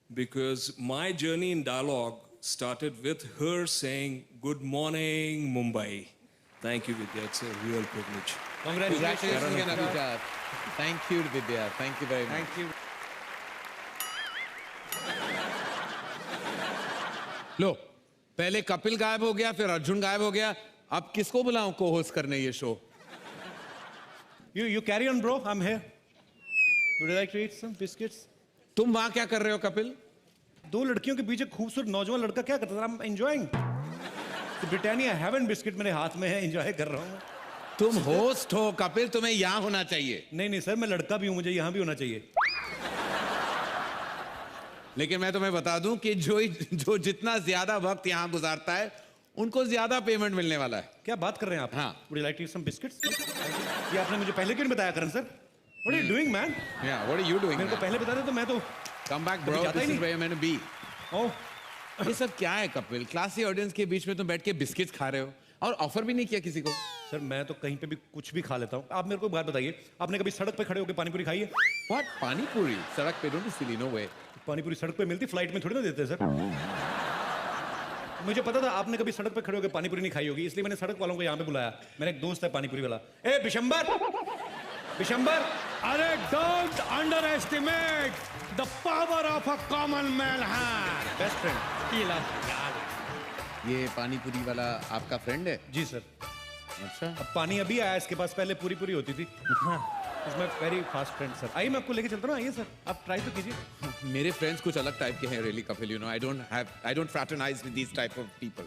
because my journey in dialogue started with her saying, "Good morning, Mumbai." Thank you, Vidya. It's a real privilege. Congratulations again, Abhijat. Thank you, Vidya. Thank you very much. Thank you. लो, पहले कपिल गायब हो गया, फिर अर्जुन गायब हो गया. अब किसको बुलाऊं को-होस्ट करने ये show? You carry on, bro. I'm here. Would you like to eat some biscuits? तुम वहां क्या कर रहे हो कपिल? दो लड़कियों के बीच एक खूबसूरत नौजवान लड़का क्या करता था? I'm enjoying. Britannia haven biscuit मेरे हाथ में है, एंजॉय कर रहा हूँ. तुम होस्ट हो कपिल, तुम्हें यहाँ होना चाहिए. नहीं सर, मैं लड़का भी हूँ, मुझे यहाँ भी होना चाहिए. लेकिन मैं तुम्हें बता दूं कि जो जितना ज्यादा वक्त यहाँ गुजारता है उनको ज्यादा पेमेंट मिलने वाला है. क्या बात कर रहे हैं आप? हाँ. Would you like to eat some biscuits? ये आपने मुझे पहले क्यों नहीं बताया करण sir? What are you doing, man? Yeah, what are you doing? मेरे को पहले बता दे तो मैं तो. Come back, bro. This is where you're meant to be. Oh. ये सब क्या है कपिल? क्लासी ऑडियंस के बीच में तुम बैठ के बिस्किट्स खा रहे हो और ऑफर भी नहीं किया किसी को. सर मैं तो कहीं पे भी कुछ भी खा लेता हूँ. आप मेरे को एक बात बताइए, आपने कभी सड़क पे खड़े होकर पानी पूरी खाई है? What? पानी पूरी सड़क पे? Don't be silly, no way. पानी पूरी सड़क पे मिलती, फ्लाइट में थोड़ी ना देते सर. मुझे पता था आपने कभी सड़क पे खड़े होकर पानी पूरी नहीं खाई होगी, इसलिए मैंने सड़क वालों को यहाँ पे बुलाया. मेरा एक दोस्त है पानी पूरी वाला. ए बिशंबर, बिशंबर. अरे don't under estimate the power of a common man. हाँ, बेस्ट फ्रेंड. ये पानी पूरी वाला आपका फ्रेंड है? जी सर. अच्छा. अब पानी अभी आया, इसके पास पहले पूरी पूरी होती थी. इसमें वेरी फास्ट फ्रेंड सर. आइए मैं आपको लेके चलता हूँ. आइए सर, आप ट्राई तो कीजिए. मेरे फ्रेंड्स कुछ अलग टाइप के हैं really Kapil. You know I don't fraternize with these type of people.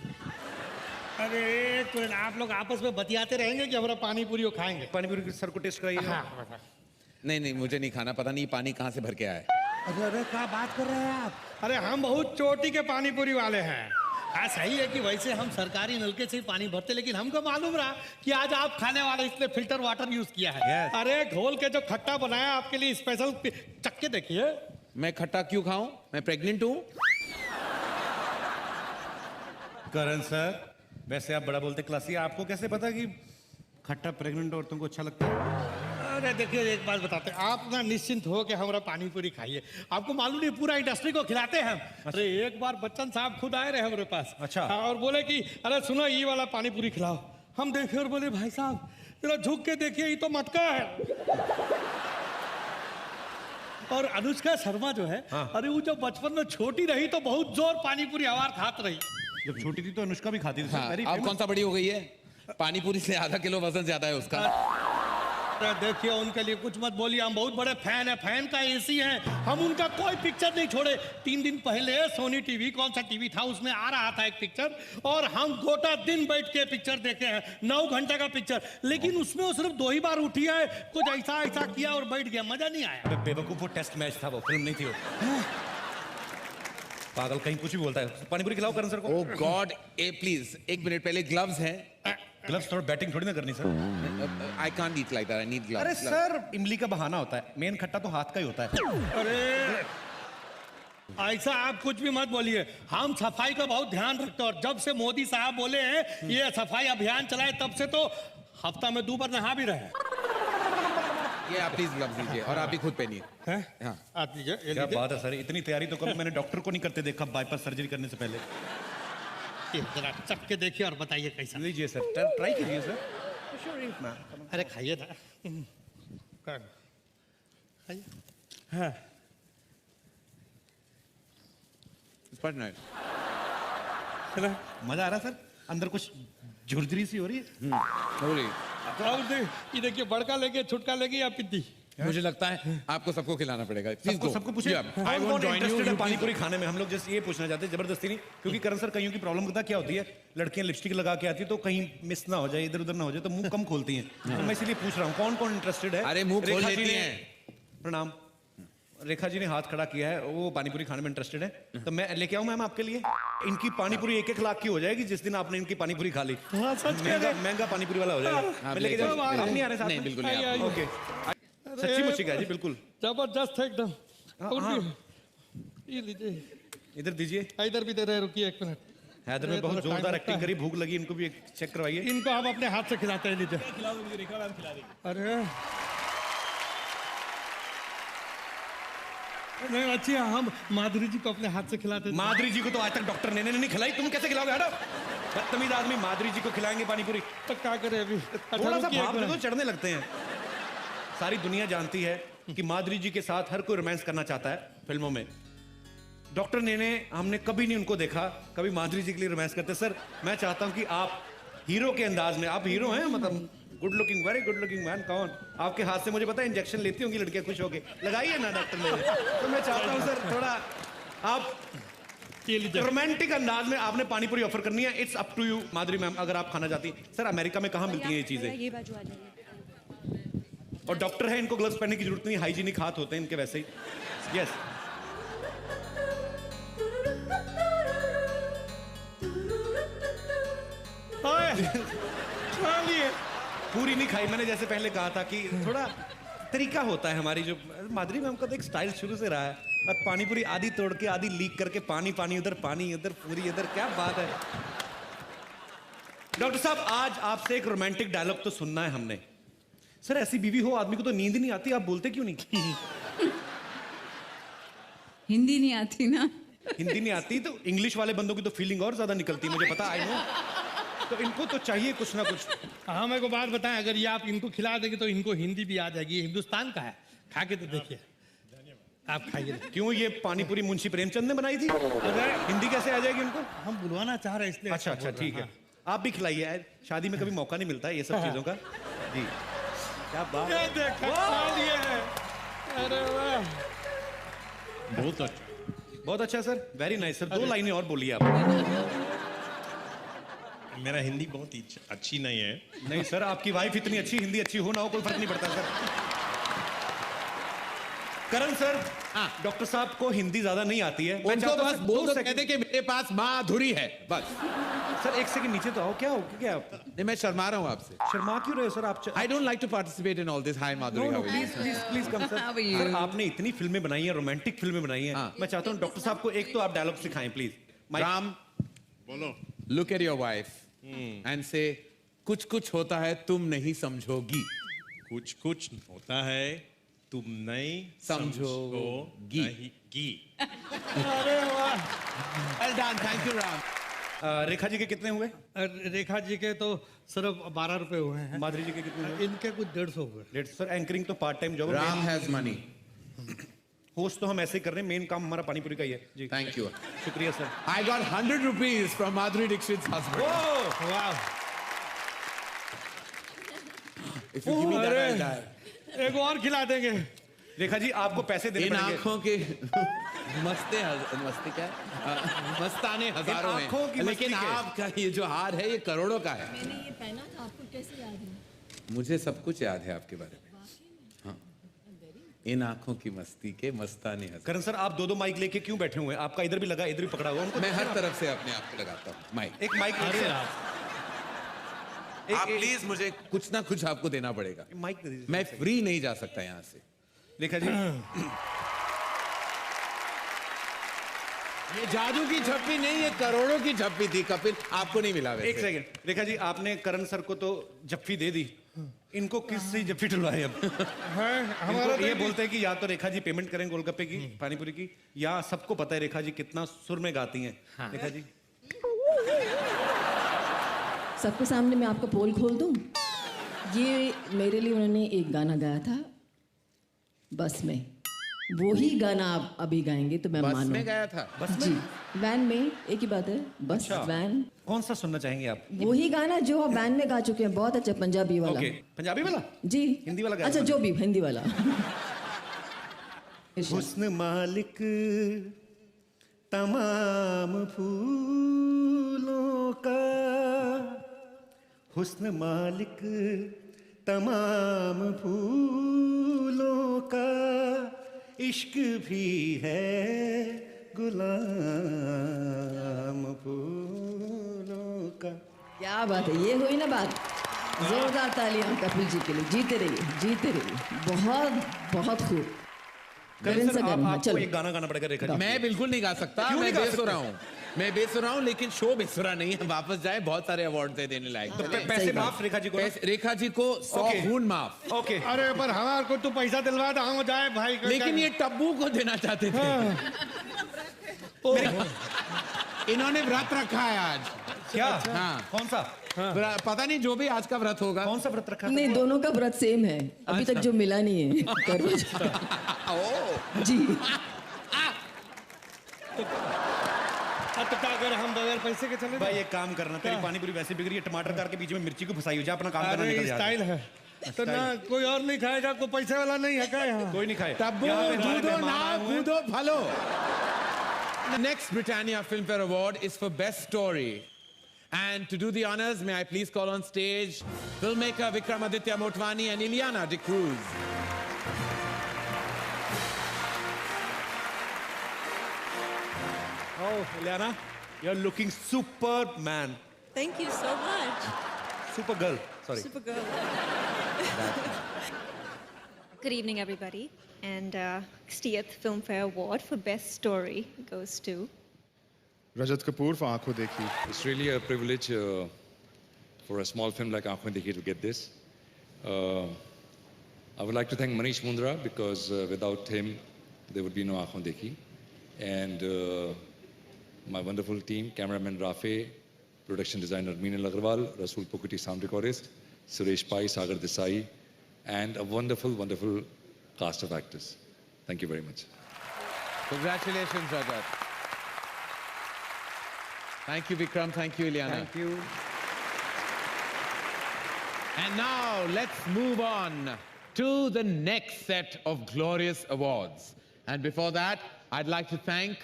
अरे एक मिनट, आप लोग आपस में बतियाते रहेंगे कि हमारा पानी पूरी खाएंगे? पानी पूरी सर को टेस्ट कराइए. नहीं मुझे नहीं खाना. पता नहीं पानी कहाँ से भर के आया है. अरे क्या बात कर रहे हैं आप? अरे हम बहुत चोटी के पानी पूरी वाले हैं. हाँ सही है कि वैसे हम सरकारी नलके से ही पानी भरते, लेकिन हमको मालूम रहा कि आज आप खाने वाले इसलिए फिल्टर वाटर यूज किया है. Yes. अरे घोल के जो खट्टा बनाया आपके लिए स्पेशल, चक्के देखिए. मैं खट्टा क्यों खाऊं? मैं प्रेग्नेंट हूं. करण सर, वैसे आप बड़ा बोलते क्लासी, आपको कैसे पता कि खट्टा प्रेग्नेंट औरतों को अच्छा लगता है? अरे देखिए एक बात बताते हैं, आप ना निश्चिंत हो कि हमारा पानी पूरी खाइए. आपको मालूम नहीं पूरा इंडस्ट्री को खिलाते हैं हम. अरे एक बार बच्चन साहब खुद आए रहे हमारे पास. अच्छा. और बोले कि अरे सुनो ये वाला पानी पूरी खिलाओ. हम देखे और बोले भाई साहब जरा झुक के देखिए, ये तो मटका है. और अनुष्का शर्मा जो है, अरे वो जब बचपन में छोटी रही तो बहुत जोर पानी पूरी आवार खात रही. जब छोटी थी तो अनुष्का भी खाती थी. अब कौन सा बड़ी हो गई है? पानी पूरी से आधा किलो वजन ज्यादा है उसका. देखिए उनके लिए कुछ मत बोलिए, हम बहुत बड़े फैन है, फैन का एसी हैं. हम उनका कोई पिक्चर नहीं छोड़े. 3 दिन पहले सोनी टीवी, कौन सा टीवी था, उसमें आ रहा था एक पिक्चर और हम गोटा दिन बैठ के पिक्चर देखे हैं. 9 घंटे का पिक्चर, लेकिन उसमें वो सिर्फ 2 ही बार उठी है, कुछ ऐसा किया और बैठ गया. मजा नहीं आया. बेवकूफ, वो टेस्ट मैच था, वो फिल्म नहीं थी. पागल कहीं कुछ भी बोलता है. पानी पूरी खिलाओ करण सर को. ओह गॉड. प्लीज एक मिनट, पहले ग्लव्स हैं. ग्लव्स थोड़ा बैटिंग थोड़ी ना करनी sir. I can't eat like that. I need gloves. अरे सर इमली का बहाना होता है, मेन खट्टा तो हाथ का ही होता है. अरे ऐसा आप कुछ भी मत बोलिए. हम सफाई का बहुत ध्यान रखते हैं और जब से मोदी साहब बोले हैं ये सफाई अभियान चलाए तब से तो हफ्ता में 2 बार नहा भी रहे. ये आप प्लीज ग्लव्स दीजिए और आप भी खुद पहनिए. हाँ. आप लीजिए. क्या बात है सर, इतनी तैयारी तो कभी मैंने डॉक्टर को नहीं करते देखा बाईपास सर्जरी करने से पहले. जरा चख के देखिए और बताइए कैसा. लीजिए सर, ट्राई कीजिए सर. अरे खाइए था. हाँ. मजा आ रहा सर. अंदर कुछ झुरझुरी सी हो रही है. ये देखिए, बड़का लेके छुटका लेके या पिद्दी. मुझे लगता है आपको सबको खिलाना पड़ेगा. सबको पूछिए. I won't join you. पानी पूरी खाने में हम लोग जैसे ये पूछना चाहते हैं, जबरदस्ती नहीं, क्योंकि करण सर कईयों की प्रॉब्लम पता क्या होती है, लड़कियां लिपस्टिक लगा के आती है तो कहीं मिस ना हो जाए, इधर उधर ना हो जाए, तो मुंह कम खोलती हैं. तो मैं इसीलिए पूछ रहा हूँ कौन कौन इंटरेस्टेड है. अरे मुंह खोल लेती हैं. प्रणाम. रेखा जी ने हाथ खड़ा किया है, वो पानी पूरी खाने में इंटरेस्टेड है, तो मैं लेके आऊं मैम आपके लिए. इनकी पानी पूरी 1-1 लाख की हो जाएगी जिस दिन आपने इनकी पानी पूरी खा ली. महंगा पानी पूरी वाला हो जाएगा. मैं लेके जाऊं. आप नहीं आ रहे साथ में? नहीं बिल्कुल नहीं. ओके. सच्ची मुच्ची का जी, बिल्कुल जबरदस्त है एकदम. ये लीजिए. इधर दीजिए. इधर भी दे रहे, रुकिए 1 मिनट. हैदर में बहुत जोरदार एक्टिंग करी, भूख लगी, इनको भी एक चेक करवाइए. इनको हम अपने हाथ से खिलाते हैं. लीजिए. अरे नहीं अच्छी है, हम माधुरी जी को अपने हाथ से खिलाते हैं. माधुरी जी को तो आज तक डॉक्टर ने नहीं खिलाई, तुम कैसे खिलाओगे? हटो बदतमीज आदमी. माधुरी जी को खिलाएंगे पानी पूरी तो क्या करें अभी? थोड़ा सा भाप दे दो, चढ़ने लगते हैं. सारी दुनिया जानती है कि माधुरी जी के साथ हर कोई रोमांस करना चाहता है फिल्मों में। डॉक्टर ने हमने कभी नहीं उनको देखा कभी माधुरी जी के लिए रोमांस करते। सर मैं चाहता हूं कि आप हीरो के अंदाज में, आप हीरो हैं मतलब good looking, very good looking man, कौन आपके हाथ से मुझे पता है इंजेक्शन लेती होंगी लड़कियां खुश होके, लगाइए ना डॉक्टर ने। तो मैं चाहता हूं सर थोड़ा आप रोमांटिक अंदाज में आपने पानी पूरी ऑफर करनी है। It's up to you Madhuri ma'am, अगर आप खाना चाहती हैं। सर अमेरिका में कहाँ मिलती हैं ये चीजें? ये बाजू आ जाइए। और डॉक्टर है, इनको ग्लव्स पहनने की जरूरत नहीं, हाइजीनिक हाथ होते हैं इनके वैसे ही। यस पूरी नहीं खाई मैंने, जैसे पहले कहा था कि थोड़ा तरीका होता है हमारी जो माधुरी मैम का तो एक स्टाइल शुरू से रहा है। और पानी पूरी आधी तोड़ के आधी लीक करके पानी पानी उधर पूरी इधर, क्या बात है। डॉक्टर साहब आज आपसे एक रोमांटिक डायलॉग तो सुनना है हमने। सर ऐसी बीवी हो आदमी को तो नींद नहीं आती, आप बोलते क्यों नहीं? हिंदी नहीं आती ना। हिंदी नहीं आती तो इंग्लिश वाले बंदों की तो फीलिंग और ज्यादा निकलती है, मुझे पता, आई नो। तो इनको तो चाहिए कुछ ना कुछ। हाँ मेरे को बात बताएं, अगर ये आप इनको खिला देंगे तो इनको हिंदी भी आ जाएगी। हिंदुस्तान का है, खा के तो देखिए। आप खाइए। क्यों ये पानी पूरी मुंशी प्रेमचंद ने बनाई थी? हिंदी कैसे आ जाएगी उनको? हम बुलवाना चाह रहे हैं इसलिए। अच्छा अच्छा ठीक है, आप भी खिलाइए यार, शादी में कभी मौका नहीं मिलता है ये सब चीजों का। जी क्या बात है। अरे वाह बहुत अच्छा, बहुत अच्छा सर, वेरी नाइस सर। 2 लाइनें और बोलिए आप। मेरा हिंदी बहुत अच्छी नहीं है। नहीं सर, आपकी वाइफ इतनी अच्छी, हिंदी अच्छी हो ना हो कोई फर्क नहीं पड़ता सर। करण सर, डॉक्टर साहब को हिंदी ज्यादा नहीं आती है। उनको बस बोल दो, कहते कि मेरे पास माधुरी है बस। सर एक सेकंड नीचे तो आओ, क्या हो क्या आप? नहीं मैं शर्मा रहा हूँ आपसे। शर्मा क्यों रहे हो सर आप? I don't like to participate in all this. Hi Madhuri, no please please please come sir. Sir आपने इतनी फिल्में बनाई हैं, रोमांटिक फिल्में बनाई हैं। मैं चाहता हूँ डॉक्टर साहब को एक तो आप डायलॉग सिखाएं प्लीज। राम बोलो। Look at your wife and से कुछ कुछ होता है तुम नहीं समझोगी। कुछ कुछ होता है तुम नहीं समझोगी। अरे वाह, well done, thank you Ram. Rekha ji के कितने हुए? रेखा जी के तो सिर्फ 12 रुपए हुए हैं। माधुरी जी के कितने हुए? इनके कुछ 150 हुए। 150 सर। एंकरिंग तो part time job. Ram has money. Host तो हम ऐसे ही कर रहे हैं, मेन काम हमारा पानी पूरी का ही है जी। थैंक यू, शुक्रिया sir. I got 100 rupees from Madhuri Dixit husband. Oh वाह, if you give me that I die. एक और खिला देंगे। रेखा जी आपको पैसे देने इन पड़ेंगे। आंखों के मस्ती क्या मस्ताने हजारों हैं, लेकिन आपका ये जो हार है ये करोड़ों का है। मैंने ये पहना था, आपको कैसे याद है? मुझे सब कुछ याद है आपके बारे में। हाँ, इन आंखों की मस्ती के मस्ताने हजारों। करण सर आप 2 माइक लेके क्यों बैठे हुए हैं? आपका इधर भी लगा इधर भी पकड़ा हुआ। मैं हर तरफ से अपने आप को लगाता हूँ माइक। एक माइक आप प्लीज मुझे कुछ ना कुछ आपको देना पड़ेगा। माइक दे दीजिए। मैं फ्री नहीं जा सकता यहाँ से। रेखा जी ये जादू की झप्पी नहीं, ये करोड़ों की झप्पी थी कपिल, आपको नहीं मिला वैसे। एक सेकंड रेखा जी, आपने करण सर को तो जप्फी दे दी, इनको किस से जप्फी टलवाए अब? हमारा ये बोलते हैं कि या तो रेखा जी पेमेंट करें गोलगप्पे की, पानीपुरी की, या सबको पता है रेखा जी कितना सुर में गाती हैं। रेखा जी सबके सामने मैं आपका पोल खोल दूं। ये मेरे लिए उन्होंने एक गाना गाया था बस में, वो ही गाना आप अभी गाएंगे तो मैं बस मानूं। में गाया था? बस जी वैन में, एक ही बात है बस। अच्छा। वैन कौन सा सुनना चाहेंगे आप? वही गाना जो आप वैन में गा चुके हैं, बहुत अच्छा पंजाबी वाला। ओके, पंजाबी वाला जी, हिंदी वाला गाया अच्छा था? जो भी हिंदी वाला। हुस्न मालिक तमाम फूलों का, हुस्न मालिक तमाम फूलों का, इश्क भी है गुलाम फूलों का। क्या बात है, ये हुई ना बात। जोरदार तालियां कपिल जी के लिए। जीते रहिए, जीते रहिए। बहुत बहुत खूब। करण सर आपको एक गाना गाना पड़ेगा रेखा जी। मैं बिल्कुल नहीं गा सकता, मैं बेसुरा हूँ। मैं बेसुरा हूँ, लेकिन शो बेसुरा नहीं है। वापस जाए, बहुत सारे अवार्ड देने लायक। तो पैसे माफ रेखा जी को? रेखा जी को 100 खून माफ। ओके। अरे पर हमारे को तो पैसा दिलवा दो, हम जाए भाई। लेकिन ये टब्बू को देना चाहते थे। हाँ। इन्होंने व्रत रखा है आज। क्या? हाँ। कौन सा? पता नहीं जो भी आज का व्रत होगा। कौन सा व्रत रखा? नहीं, दोनों का व्रत सेम है, अभी तक जो मिला नहीं है करवा जी। तो क्या अगर हम बगैर पैसे के चले? भाई एक काम करना, तेरी पानी पूरी वैसे बिक रही है, टमाटर कार के बीच में मिर्ची को फंसाई हो जा, अपना काम करना निकल जा। स्टाइल है तो ना कोई और नहीं खाएगा, कोई पैसे वाला नहीं है क्या यहाँ? कोई नहीं खाए। तब्बू दूधो ना कूदो फलो। The next Britannia Filmfare Award is for Best Story. And to do the honors, may I please call on stage filmmaker Vikramaditya Motwani and Ileana D'Cruz. Oh, Ileana, you're looking superb, man. Thank you so much. Super girl. Sorry. Super girl. Good evening, everybody. And 60th Filmfare Award for Best Story goes to Rajat Kapoor for Aankhon Dekhi. It's really a privilege for a small film like Aankhon Dekhi to get this. I would like to thank Manish Mundra because without him there would be no Aankhon Dekhi. And my wonderful team, cameraman Rafe, production designer Meenal Agarwal, Rasool Pukiti sound recordist, Suresh Pai, Sagar Desai, and a wonderful, wonderful cast of actors. Thank you very much. Congratulations, Rajat. Thank you, Vikram. Thank you, Ileana. Thank you. And now let's move on to the next set of glorious awards. And before that, I'd like to thank...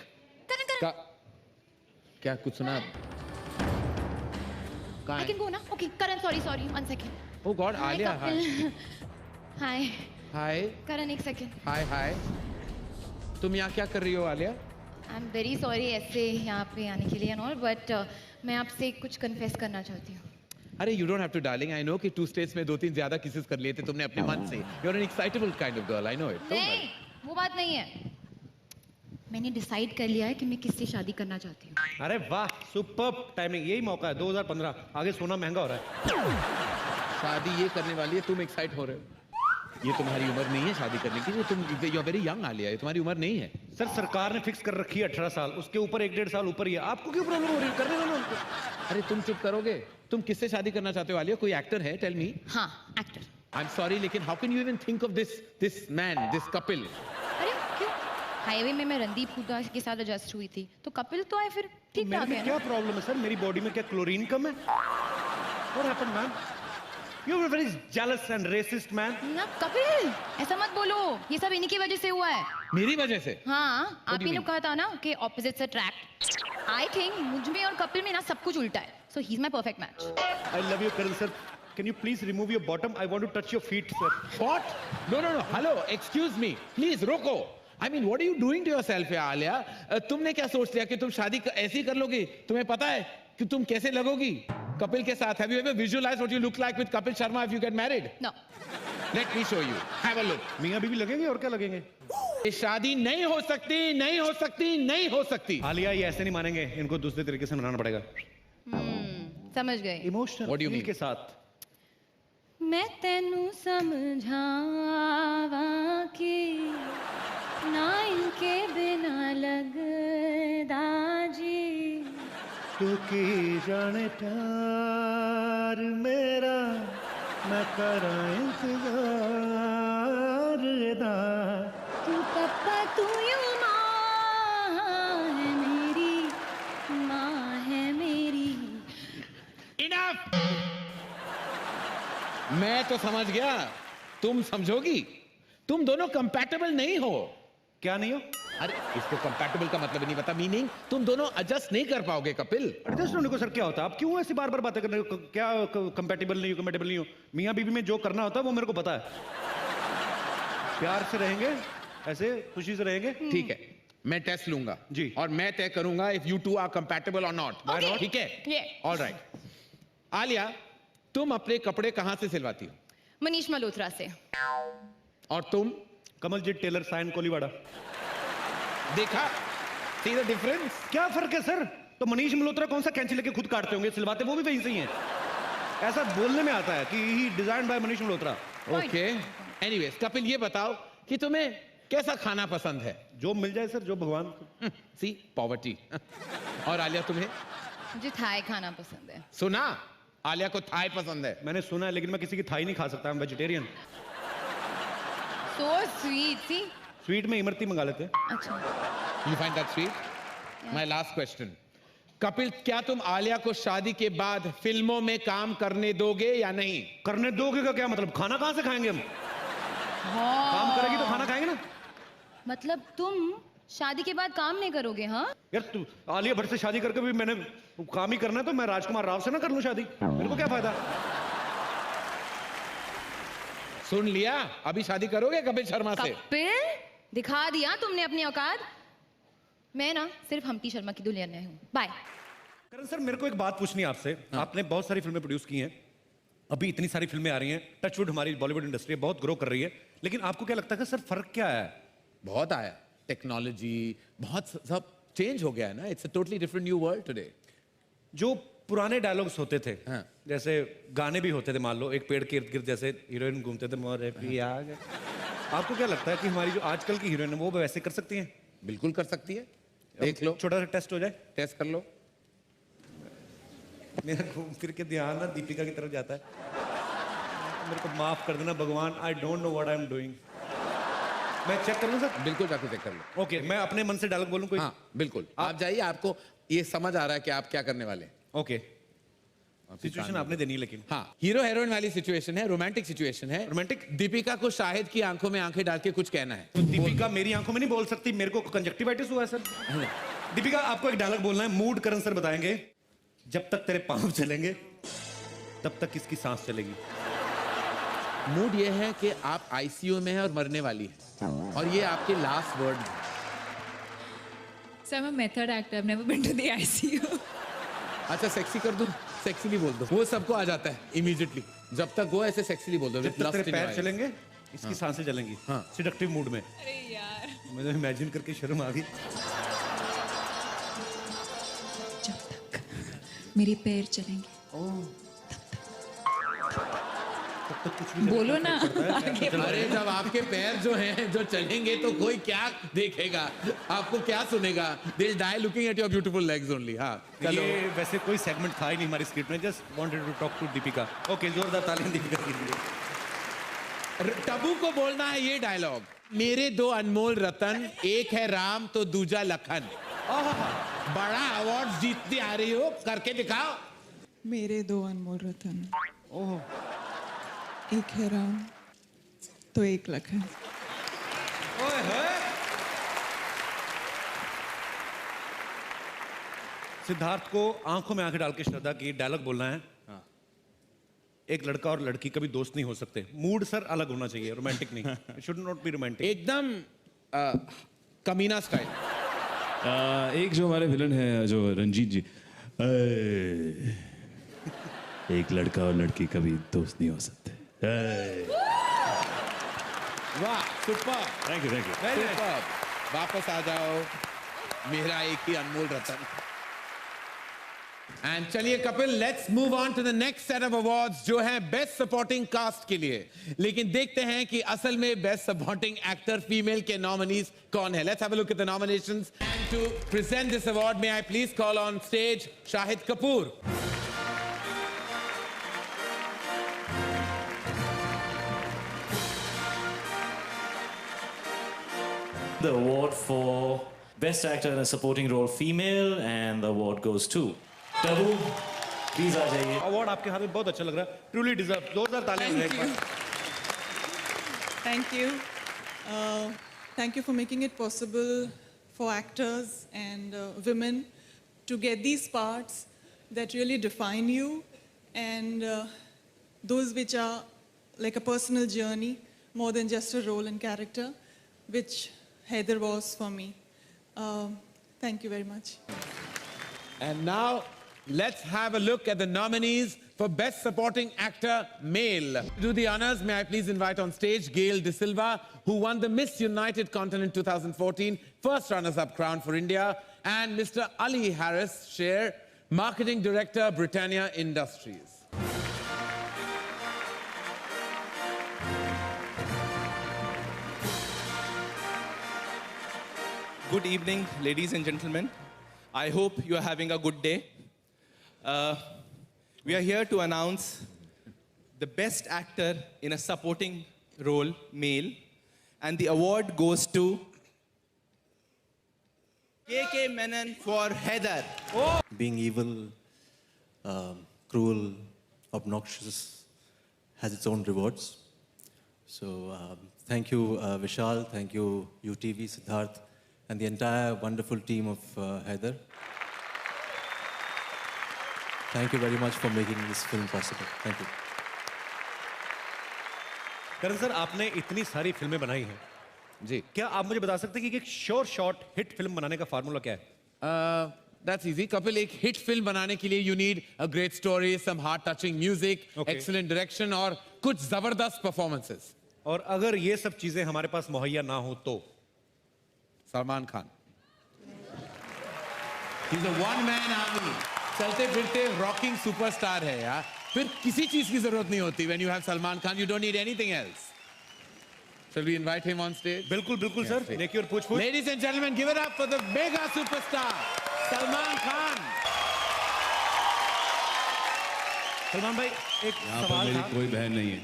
क्या कुछ सुना? I can go now? Okay, Karan, sorry, 1 second. Oh God, Alia, hi. Hi. Hi. Karan, 1 second. Hi. तुम यहाँ क्या कर रही हो, Alia? I'm very sorry ऐसे यहाँ पे आने के लिए and all, but मैं आपसे कुछ confess करना चाहती हूँ. अरे you don't have to, darling. I know कि 2 states में 2-3 ज़्यादा kisses कर लिए थे तुमने अपने मन से. You're an excitable kind of girl. I know it. नहीं, वो बात नहीं है. मैंने डिसाइड कर लिया है कि मैं किससे शादी करना चाहती हूँ. अरे वाह, सुपर्ब टाइमिंग. यही मौका है. 2015 आगे सोना महंगा हो रहा है. शादी ये करने वाली है, तुम एक्साइट हो रहे हो. ये तुम्हारी उम्र नहीं है शादी करने की. तुम you are very young Alia, तुम्हारी उम्र नहीं है. सर सरकार ने फिक्स कर रखी है 18 साल, उसके ऊपर 1-1.5 साल ऊपर ही है. आपको क्यों प्रॉब्लम हो रही है? करने दो ना उनको. अरे तुम चुप करोगे? तुम किससे शादी करना चाहते हो आलिया? कोई एक्टर है? Tell me. हाँ, एक्टर. आई एम सॉरी, लेकिन how can you even think of this man, this Kapil? अरे क्यों? हाईवे में मैं रणदीप हुड्डा के साथ एडजस्ट हुई थी, तो कपिल तो आए फिर ठीक ठाक है. क्या प्रॉब्लम है सर? मेरी बॉडी में क्या क्लोरीन कम है? What happened, man? You're a very jealous and racist man. ना कपिल, ऐसा मत बोलो. ये सब इन्हीं की वजह से हुआ है. मेरी वजह से? हाँ, आप ही ने कहा था ना कि opposites attract. I think मुझ में और कपिल में ना सब कुछ उल्टा है. So he's my perfect match. I love you, Karan sir. Can you please remove your bottom? I want to touch your feet, sir. What? No. Hello, excuse me. Please, roko. I mean, what are you doing to yourself, यार आलिया? तुमने क्या सोच लिया कि तुम शादी ऐसी कर लोगी? तुम्हें पता है कि तुम कैसे लगोगी कपिल के साथ? Have you ever visualized what you look like with Kapil Sharma if you get married? No. Let me show you. Have a look. मियां बीवी लगेंगे और क्या लगेंगे? ये शादी नहीं हो सकती. आलिया ये ऐसे नहीं मानेंगे, इनको दूसरे तरीके से मनाना पड़ेगा. समझ गए. Emotional. What do you mean? के साथ. मैं तेनू समझावा कि ना इनके बिना लगदा जी. तू की जाने प्यार मेरा, मैं करा इंतजार दा. तू पप्पा तू यू माँ है मेरी, माँ है मेरी. Enough! मैं तो समझ गया, तुम समझोगी. तुम दोनों कंपैटिबल नहीं हो. क्या नहीं हो? अरे इसको कंपैटिबल का मतलब नहीं पता. मीनिंग तुम दोनों एडजस्ट नहीं कर पाओगे कपिल. एडजस्ट होने को सर क्या होता है? आप क्यों ऐसी बार-बार बातें कर रहे हो? क्या कंपैटिबल नहीं हो? मियां बीवी में जो करना होता है वो मेरे को पता है. प्यार से रहेंगे, ऐसे खुशी से रहेंगे. ठीक है, मैं टेस्ट लूंगा जी, और मैं तय करूंगा if you two are compatible और नॉट. ठीक है? ऑलराइट. आलिया, तुम अपने कपड़े कहां से सिलवाती हो? मनीष मल्होत्रा से. और तुम? कमलजीत टेलर, साइन कोलीवाड़ा. देखा? See the difference? क्या फर्क है सर? तो मनीष मल्होत्रा कौन सा कैंची लेके खुद काटते होंगे, सिलवाते वो भी वहीं से ही हैं. ऐसा बोलने में आता है कि ही design by Manish Malhotra. Okay. Anyways Kapil, ये बताओ कि तुम्हें कैसा खाना पसंद है? जो मिल जाए सर, जो भगवान. सी पॉवर्टी. और आलिया तुम्हें? मुझे थाई खाना पसंद है. सुना, आलिया को थाई पसंद है। मैंने सुना है, लेकिन मैं किसी की थाई नहीं खा सकता, मैं vegetarian. So sweet, see? Sweet में इमरती मंगा लेते। अच्छा। You find that sweet? My last question. Kapil, क्या तुम आलिया को शादी के बाद फिल्मों में काम करने दोगे या नहीं? करने दोगे का क्या मतलब? खाना कहाँ से खाएंगे हम? काम करेगी तो खाना खाएंगे ना। मतलब तुम शादी के बाद काम नहीं करोगे? हाँ यार, तू आलिया भट्ट से शादी करके भी मैंने काम ही करना है, तो मैं राजकुमार राव से ना कर लूं शादी? मेरे को क्या फायदा? सुन लिया, अभी शादी करोगे कपिल शर्मा से? कपिल, दिखा दिया तुमने अपनी औकात। मैं ना सिर्फ हम्टी शर्मा की दुल्हन हूँ। बाय। करण सर, मेरे को एक बात पूछनी है आपसे। आपने बहुत सारी फिल्में प्रोड्यूस की हैं, अभी इतनी सारी फिल्में आ रही हैं, टचवुड हमारी बॉलीवुड इंडस्ट्री बहुत ग्रो कर रही है, लेकिन आपको क्या लगता है सर फर्क क्या है? बहुत आया, टेक्नोलॉजी बहुत सब चेंज हो गया है ना। It's a totally different new world today. जो पुराने डायलॉग्स होते थे, जैसे गाने भी होते थे, मान लो एक पेड़ के इर्द गिर्द जैसे हीरोइन घूमते थे, मोरे पिया गए। आपको क्या लगता है कि हमारी जो आजकल की हीरोइन है वो वैसे कर सकती हैं? बिल्कुल कर सकती है। देख लो, छोटा सा टेस्ट हो जाए। टेस्ट कर लो। मेरा घूम फिर के ध्यान ना दीपिका की तरफ जाता है। मेरे को माफ कर देना भगवान, I don't know what I am doing. मैं चेक कर लूं सर? बिल्कुल जाके चेक कर लो। ओके, मैं अपने मन से डायलॉग बोलूं कोई? हाँ बिल्कुल, आप जाइए, आपको ये समझ आ रहा है कि आप क्या करने वाले हैं। ओके, सिचुएशन आपने देनी है, लेकिन हाँ, हीरो हीरोइन वाली सिचुएशन है, रोमांटिक सिचुएशन है। रोमांटिक? दीपिका को शाहिद की आंखों में आंखें डाल के कुछ कहना है। तो दीपिका मेरी आंखों में नहीं बोल सकती, मेरे को कंजक्टिवाइटिस हुआ है सर। दीपिका, आपको एक डायलॉग बोलना है, मूड करण सर बताएंगे। जब तक तेरे पांव चलेंगे तब तक किसकी सांस चलेगी। मूड ये है कि आप आईसीयू में हैं और मरने वाली है, और ये आपके लास्ट वर्ड हैं। So I'm a method actor. I've never been to the ICU. अच्छा, सेक्सी कर दूं? सेक्सीली बोल दो, वो सबको आ जाता है इमीडिएटली। जब तक वो ऐसे सेक्सीली बोल दो। जब तक तेरे पैर चलेंगे इसकी सांसें चलेंगी। हाँ, सिडक्टिव मूड में। अरे यार, मुझे इमेजिन करके शर्म आ गई। जब तक मेरे पैर चलेंगे तब तक कुछ भी बोलो ना। अरे जब आपके पैर जो हैं जो चलेंगे तो कोई क्या देखेगा, आपको क्या सुनेगा? They'll die looking at your beautiful legs only। हाँ, ये वैसे कोई सेगमेंट था ही नहीं हमारी स्क्रिप्ट में, just wanted to talk to Deepika. Okay, जोरदार तालियां दीपिका के लिए। टबू को बोलना है ये डायलॉग, मेरे दो अनमोल रतन, एक है राम तो दूजा लखन। बड़ा अवार्ड जीतती आ रही हो, करके दिखाओ। मेरे दो अनमोल रतन, एक है राम तो एक लखन। सिद्धार्थ को आंखों में आंखें डाल के श्रद्धा की डायलॉग बोलना है। हाँ। एक लड़का और लड़की कभी दोस्त नहीं हो सकते। मूड सर अलग होना चाहिए, रोमांटिक नहीं। Should not be romantic. एकदम कमीना स्टाइल। एक जो हमारे विलन है जो रंजीत जी, एक लड़का और लड़की कभी दोस्त नहीं हो सकते। वाह, super. Thank you, thank you. Super. वापस आ जाओ, मेरा एक ही अनमोल रतन। एंड चलिए Kapil, let's move on to the next set of awards जो है बेस्ट सपोर्टिंग कास्ट के लिए। लेकिन देखते हैं कि असल में बेस्ट सपोर्टिंग एक्टर फीमेल के नॉमिनीज कौन है। Let's have a look at the nominations. And to present this award may I please call on stage Shahid Kapoor. The award for Best Actor in a Supporting Role Female, and the award goes to Tabu. Please आ जाइए। Award आपके हाथ में बहुत अच्छा लग रहा है। Truly deserved। जोरदार तालियां हो जाए। Thank you. Thank you for making it possible for actors and women to get these parts that really define you, and those which are like a personal journey more than just a role and character, which Heather was for me. Thank you very much. And now let's have a look at the nominees for Best Supporting Actor Male. To do the honors, may I please invite on stage Gail De Silva, who won the Miss United Continent 2014 first runners-up crown for India, and Mr. Ali Harris Sher, Marketing Director, Britannia Industries. Good evening, ladies and gentlemen. I hope you are having a good day. We are here to announce the best actor in a supporting role, male, and the award goes to K.K. Menon for Heather. Being evil, cruel, obnoxious has its own rewards. So thank you, Vishal. Thank you, UTV, Siddharth, and the entire wonderful team of Heather. Thank you very much for making this film possible. Thank you. Karan sir, आपने इतनी सारी फिल्में बनाई हैं जी, क्या आप मुझे बता सकते हैं कि एक श्योर शॉट हिट फिल्म बनाने का फार्मूला क्या है? That's easy. कपिल, एक हिट फिल्म बनाने के लिए you need a great story, some heart-touching music, excellent direction और कुछ जबरदस्त performances. और अगर ये सब चीजें हमारे पास मुहैया ना हो तो? Salman Khan. He's a one-man army. चलते फिरते रॉकिंग सुपरस्टार है यार. फिर किसी चीज की जरूरत नहीं होती. When you have Salman Khan, you don't need anything else. Shall we invite him on stage? बिल्कुल बिल्कुल सर. देखिए और पूछ. Ladies and gentlemen, give it up for the mega superstar, Salman Khan. Salman भाई, एक सवाल था. कोई बहन नहीं है.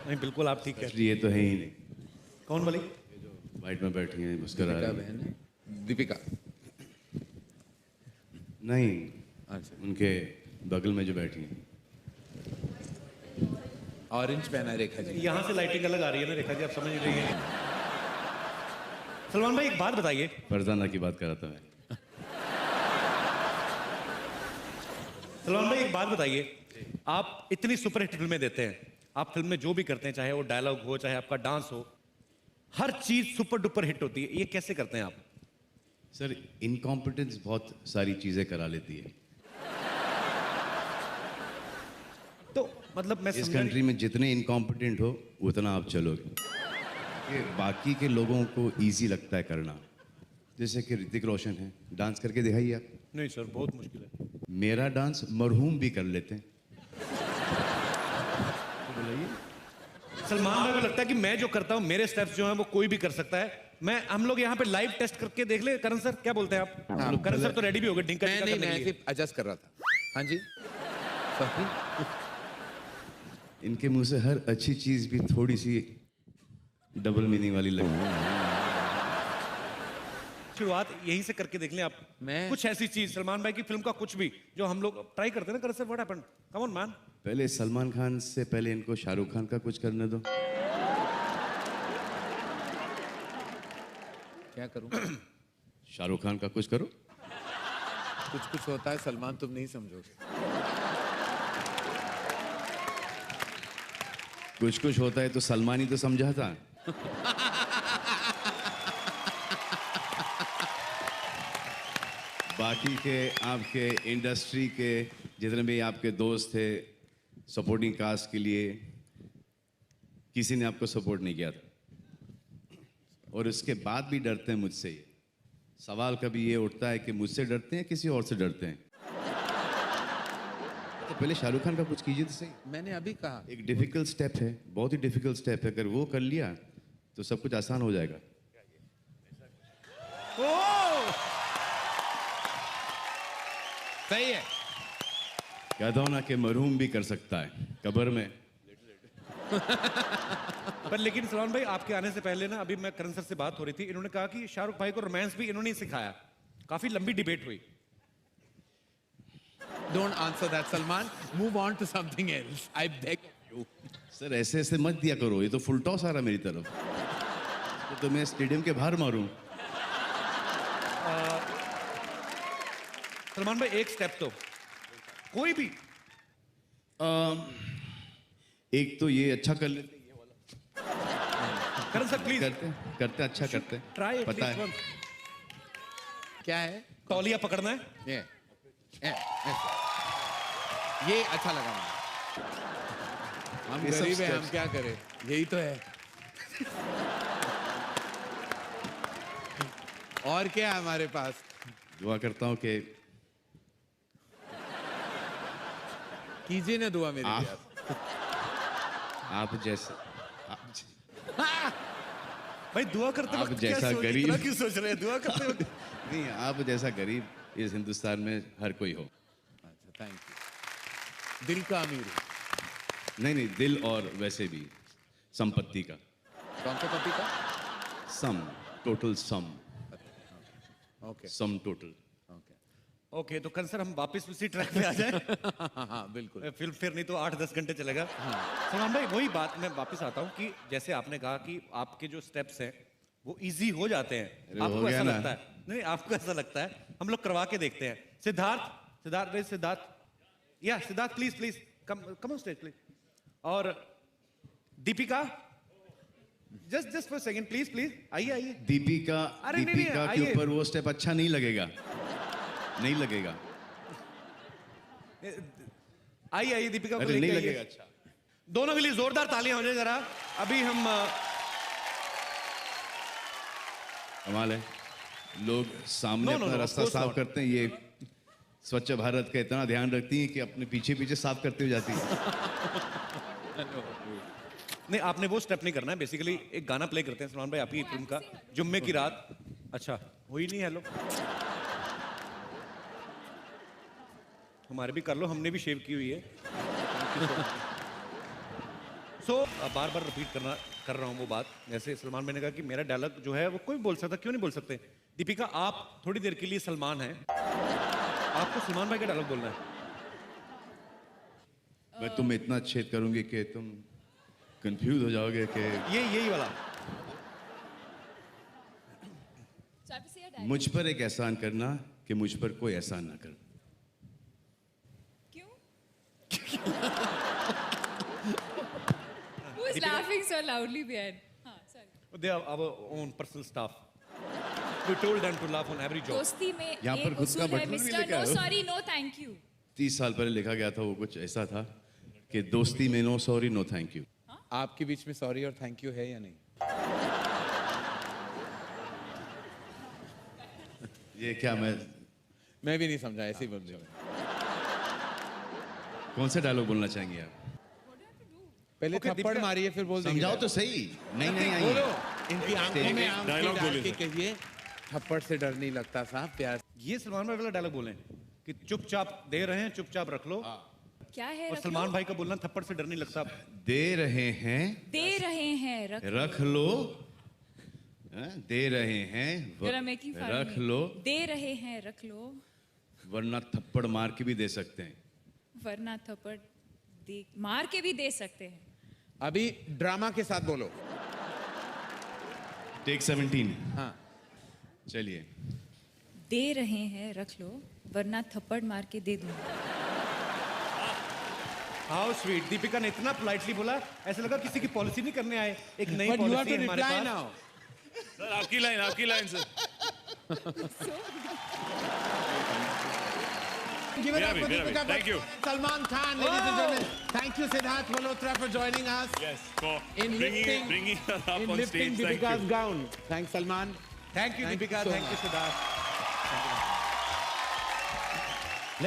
नहीं, बिल्कुल आप ठीक है. ये तो है ही नहीं. कौन वाली? वाइट में बैठी हैं, मुस्कुरा रही हैं. बहन है. दीपिका. नहीं. अच्छा. उनके बगल में जो बैठी हैं. ऑरेंज पहना है रेखा जी. यहाँ से लाइटिंग अलग आ रही है ना रेखा जी, आप समझ रही हैं. सलमान भाई, एक बात बताइए. फरजाना की बात कर रहा था मैं. सलमान भाई, एक बात बताइए. आप इतनी सुपरहिट फिल्में देते हैं, आप फिल्म में जो भी करते हैं, चाहे वो डायलॉग हो, चाहे आपका डांस हो, हर चीज सुपर डुपर हिट होती है. ये कैसे करते हैं आप? सर, इनकॉम्पिटेंस बहुत सारी चीजें करा लेती है. तो मतलब मैं इस कंट्री में जितने इनकॉम्पिटेंट हो उतना आप चलोगे. ये बाकी के लोगों को इजी लगता है करना. जैसे कि ऋतिक रोशन है, डांस करके दिखाइए आप. नहीं सर, बहुत मुश्किल है. मेरा डांस मरहूम भी कर लेते हैं. सलमान भाई को लगता है कि मैं जो करता हूं, मेरे स्टेप्स जो हैं वो कोई भी कर सकता है. हम लोग यहाँ पे लाइव टेस्ट करके देख ले. करण सर, क्या बोलते हैं आप? करण सर तो रेडी भी हो गए. डिंका नहीं, सिर्फ एडजस्ट कर रहा था. हाँ जी. इनके मुंह से हर अच्छी चीज भी थोड़ी सी डबल मीनिंग वाली लगी. शुरुआत यहीं से करके देख लें आप. कुछ ऐसी चीज सलमान भाई की फिल्म का कुछ भी जो हम लोग ट्राई करते हैं ना. Karan sir, what happened? Come on man. पहले सलमान खान से पहले इनको शाहरुख खान का कुछ करने दो. क्या करूं? शाहरुख खान का कुछ करो. कुछ कुछ होता है सलमान, तुम नहीं समझोगे. कुछ कुछ होता है तो सलमान ही तो समझा था. बाकी के आपके इंडस्ट्री के जितने भी आपके दोस्त थे सपोर्टिंग कास्ट के लिए, किसी ने आपको सपोर्ट नहीं किया था. और उसके बाद भी डरते हैं मुझसे. सवाल कभी ये उठता है कि मुझसे डरते हैं किसी और से डरते हैं. तो पहले शाहरुख खान का कुछ कीजिए तो सही. मैंने अभी कहा. एक डिफिकल्ट स्टेप है, बहुत ही डिफिकल्ट स्टेप है. अगर वो कर लिया तो सब कुछ आसान हो जाएगा. सही है. कहता हूं ना कि मरहूम भी कर सकता है कब्र में. पर लेकिन सलमान भाई, आपके आने से पहले ना, अभी मैं करण सर से बात हो रही थी, इन्होंने कहा कि शाहरुख भाई को रोमांस भी इन्होंने ही सिखाया. काफी लंबी डिबेट हुई. Don't answer that, Salman. Move on to something else. I beg you. Sir, ऐसे ऐसे मत दिया करो. ये तो फुल टॉस आ रहा मेरी तरफ. तो मैं स्टेडियम के बाहर मारूं. सलमान भाई, एक स्टेप तो कोई भी. एक तो ये अच्छा कर लेते. करण सर प्लीज. करते अच्छा करते. ट्राई. पता है क्या है? तौलिया पकड़ना है. ये अच्छा लगा मुझे. हम गरीब हैं, हम क्या करें. यही तो है. और क्या है हमारे पास? दुआ करता हूँ कि कीजिए ना दुआ मेरे लिए. आप जैसे भाई दुआ करते आप जैसा गरीब क्यों सोच रहे हैं? दुआ करते वक्त नहीं, आप जैसा गरीब इस हिंदुस्तान में हर कोई हो. Thank you. दिल का अमीर हूं। नहीं, दिल और वैसे भी संपत्ति का। कौन सा पति का? Sum, total sum. Okay. Sum total. Okay, तो कल सर हम वापस उसी ट्रैक पे आ जाए। हाँ बिल्कुल। फिल्म फिर नहीं तो 8-10 घंटे चलेगा। सलमान भाई, वही बात मैं वापस आता हूँ कि जैसे आपने कहा कि आपके जो स्टेप्स हैं वो इजी हो जाते हैं। अरे हो आपको गया ऐसा ना। लगता है? नहीं, आपको ऐसा लगता है? हम लोग करवा के देखते हैं। सिद्धार्थ, या Siddharth please come on stage please. और Deepika, just for second please आइए। दीपिका अरे नहीं, के आइए। ऊपर वो स्टेप अच्छा नहीं लगेगा। आइए दीपिका को अरे लेके नहीं आइए। लगेगा अच्छा। दोनों के लिए जोरदार तालियां हो जाए जरा। अभी हम कमाल है, लोग सामने No, अपना of रास्ता course साफ not. करते हैं, ये स्वच्छ भारत का इतना ध्यान रखती हैं कि अपने पीछे साफ करते हुए जाती है। नहीं, आपने वो स्टेप नहीं करना है। बेसिकली एक गाना प्ले करते हैं सलमान भाई आपकी फिल्म का, जुम्मे की रात। अच्छा, हुई नहीं? हेलो, हमारे भी कर लो, हमने भी शेव की हुई है। सो बार रिपीट कर रहा हूँ वो बात, जैसे सलमान भाई ने कहा कि मेरा डायलॉग जो है वो कोई बोल सकता, क्यों नहीं बोल सकते? दीपिका, आप थोड़ी देर के लिए सलमान हैं, आपको सलमान भाई का डायलॉग बोलना है। मैं तुम्हें इतना छेद करूंगी कि तुम कंफ्यूज हो जाओगे कि यही वाला। मुझ पर एक एहसान करना कि मुझ पर कोई एहसान ना कर। Who's laughing so loudly behind? Sorry. They are our own personal staff. We told them to laugh on every joke. दोस्ती में यहाँ पर एक खुद का उसूल है, बटन भी मिस्टर लेके नो आए हो। Sorry no thank you. 30 साल पहले लिखा गया था, वो कुछ ऐसा था कि दोस्ती में no sorry no thank you. आपके बीच में सॉरी और थैंक यू है या नहीं? ये क्या मैं भी नहीं समझा, ऐसे ही बोल दिया। कौन सा डायलॉग बोलना चाहेंगे आप? पहले थप्पड़ मारिए फिर बोल देंगे। समझाओ तो सही। नहीं आइए। बोलो, इनकी आंखों में आंखें डायलॉग डाल बोलिए के कहिए, थप्पड़ से डर नहीं लगता साहब, प्यार। ये सलमान भाई वाला डायलॉग बोले कि चुपचाप दे रहे हैं, चुपचाप रख लो। क्या है? और सलमान भाई का बोलना थप्पड़ से डर नहीं लगता। दे रहे हैं, रख लो। दे रहे हैं, रख लो। दे रहे हैं, रख लो, वरना थप्पड़ मार के भी दे सकते हैं। वरना थप्पड़ मार के भी दे सकते हैं। अभी ड्रामा के साथ बोलो। टेक 17। हाँ, चलिए। दे रहे हैं, रख लो, वरना थप्पड़ मार के दे दूंगा। How sweet. दीपिका ने इतना पोलाइटली बोला, ऐसा लगा किसी की पॉलिसी नहीं करने आए। एक नई But you have policy to हमारे reply पास। now. सर आपकी line sir. Give it up for Miravi, Deepika thank you. Padukone, Salman Khan, ladies and gentlemen. Thank you, Siddharth Malhotra, for joining us. Yes, for in bringing her up in on lifting stage. Thank Deepika's you. gown. Thanks, Salman. Thank you, Deepika. so Thank you, much. Siddharth.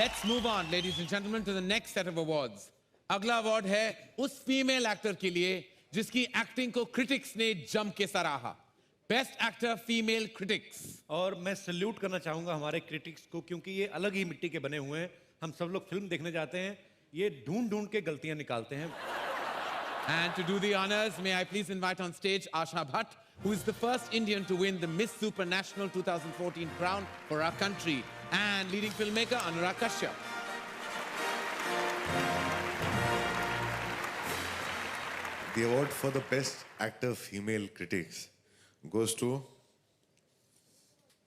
Let's move on, ladies and gentlemen, to the next set of awards. अगला award है उस female actor के लिए जिसकी acting को critics ने जम के सराहा। Best actor female critics. और मैं सल्यूट करना चाहूंगा हमारे क्रिटिक्स को, क्योंकि ये अलग ही मिट्टी के बने हुए हैं। हम सब लोग फिल्म देखने जाते हैं, ये ढूंढ के गलतियां निकालते हैं। And to do the honors, may I please invite on stage Asha Bhatt, who is the first Indian to win the Miss Supranational 2014 crown for our country, and leading filmmaker Anurag Kashyap. The award for the best actor female critics goes to,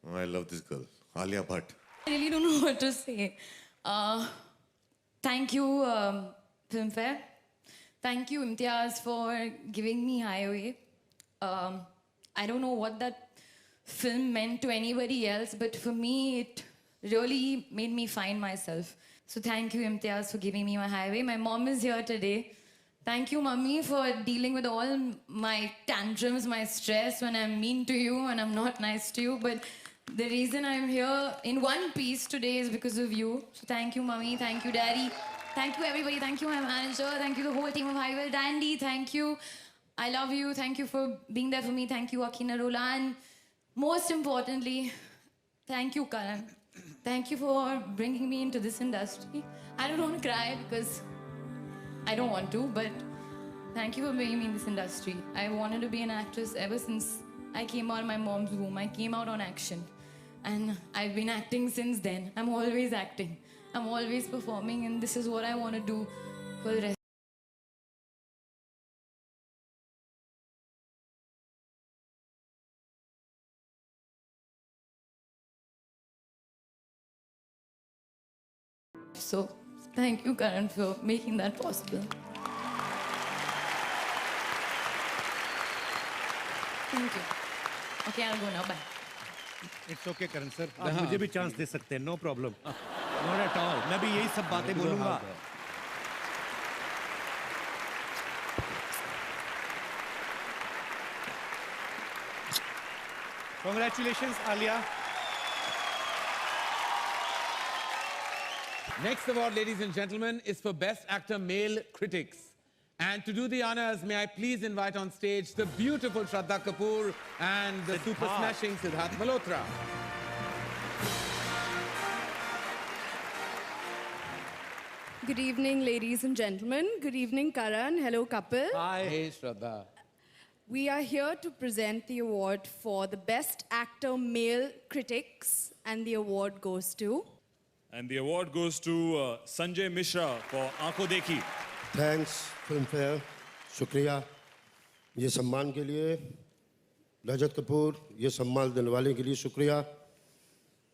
I love this girl, Alia Bhatt. I really don't know what to say. Thank you, Filmfare. Thank you, Imtiaz, for giving me Highway. I don't know what that film meant to anybody else, but for me, it really made me find myself. So thank you, Imtiaz, for giving me my Highway. My mom is here today. Thank you, Mummy, for dealing with all my tantrums, my stress when I'm mean to you and I'm not nice to you. But the reason I'm here in one piece today is because of you. So thank you, Mummy. Thank you, Daddy. Thank you, everybody. Thank you, my manager. Thank you, the whole team of Highwell. Dandy, thank you. I love you. Thank you for being there for me. Thank you, Akina Rola. And most importantly, thank you, Karan. Thank you for bringing me into this industry. I don't want to cry because I don't want to, but thank you for bringing me in this industry. I wanted to be an actress ever since I came out of my mom's womb. I came out on action. And I've been acting since then. I'm always acting. I'm always performing, and this is what I want to do for the rest. So, thank you, Karan, for making that possible. Thank you. Okay, I'll go now. Bye. It's okay Karan sir, आप मुझे भी chance दे सकते हैं, no problem, not at all. मैं भी यही सब बातें बोलूंगा। Congratulations, Alia. Next award, ladies and gentlemen, is for Best Actor Male Critics. And to do the honors, may I please invite on stage the beautiful Shraddha Kapoor and the super smashing Siddharth Malhotra. Good evening, ladies and gentlemen. Good evening, Karan. Hello, Kapil. Hi. Hey, Shraddha. We are here to present the award for the Best Actor Male Critics, and the award goes to... And the award goes to Sanjay Mishra for Aankho Dekhi. Thanks film fair, शुक्रिया ये सम्मान के लिए। रजत कपूर, ये सम्मान देने वाले के लिए शुक्रिया।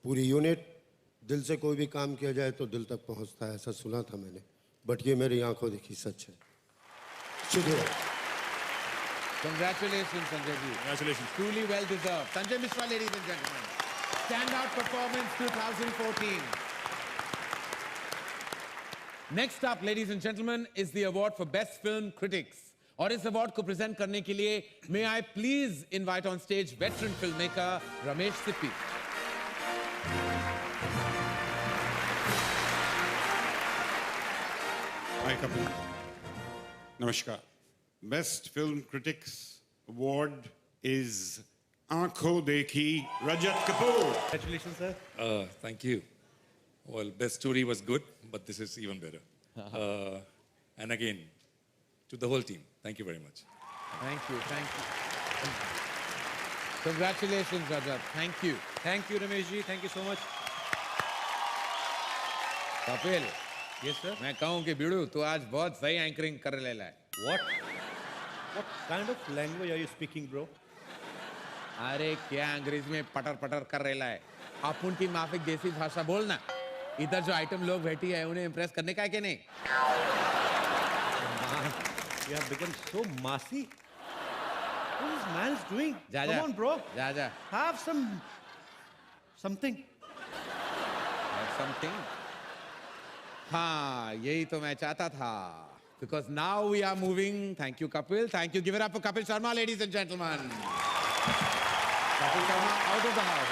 पूरी यूनिट, दिल से कोई भी काम किया जाए तो दिल तक पहुंचता है, ऐसा सुना था मैंने, बट ये मेरी आंखों देखी सच है। शुक्रिया। Congratulations, Sanjay ji. Congratulations. Truly well deserved. Sanjay Mishra, ladies and gentlemen. Standout Performance 2014. Next up, ladies and gentlemen, is the award for Best Film Critics. और इस अवार्ड को प्रेजेंट करने के लिए may I please invite on stage veteran filmmaker Ramesh Sippy. Hi, Kapil. Namaskar. Best Film Critics Award is Aankho Dekhi, Rajat Kapoor. Congratulations, sir. Thank you. Well, best story was good, but this is even better. And again, to the whole team, thank you very much. Thank you, thank you. Congratulations, Rajat. Thank you. Thank you, Ramesh ji. Thank you so much. Kapil, yes sir. मैं कहूँ कि बिड़ू तू आज बहुत सही anchoring कर ले है. What kind of language are you speaking, bro? अरे क्या अंग्रेजी में पटर पटर कर रहा है. आप उनकी माफिक देसी भाषा बोलना. इधर जो आइटम लोग बैठी है उन्हें इम्प्रेस करने का है कि नहीं? You have become so massy. What this man is doing? जा, Come on, bro. जा. Have something. Something. हाँ, यही तो मैं चाहता था. Because now we are moving. Thank you, Kapil. Thank you. Give it up for Kapil Sharma, ladies and gentlemen. Kapil Sharma out of the house.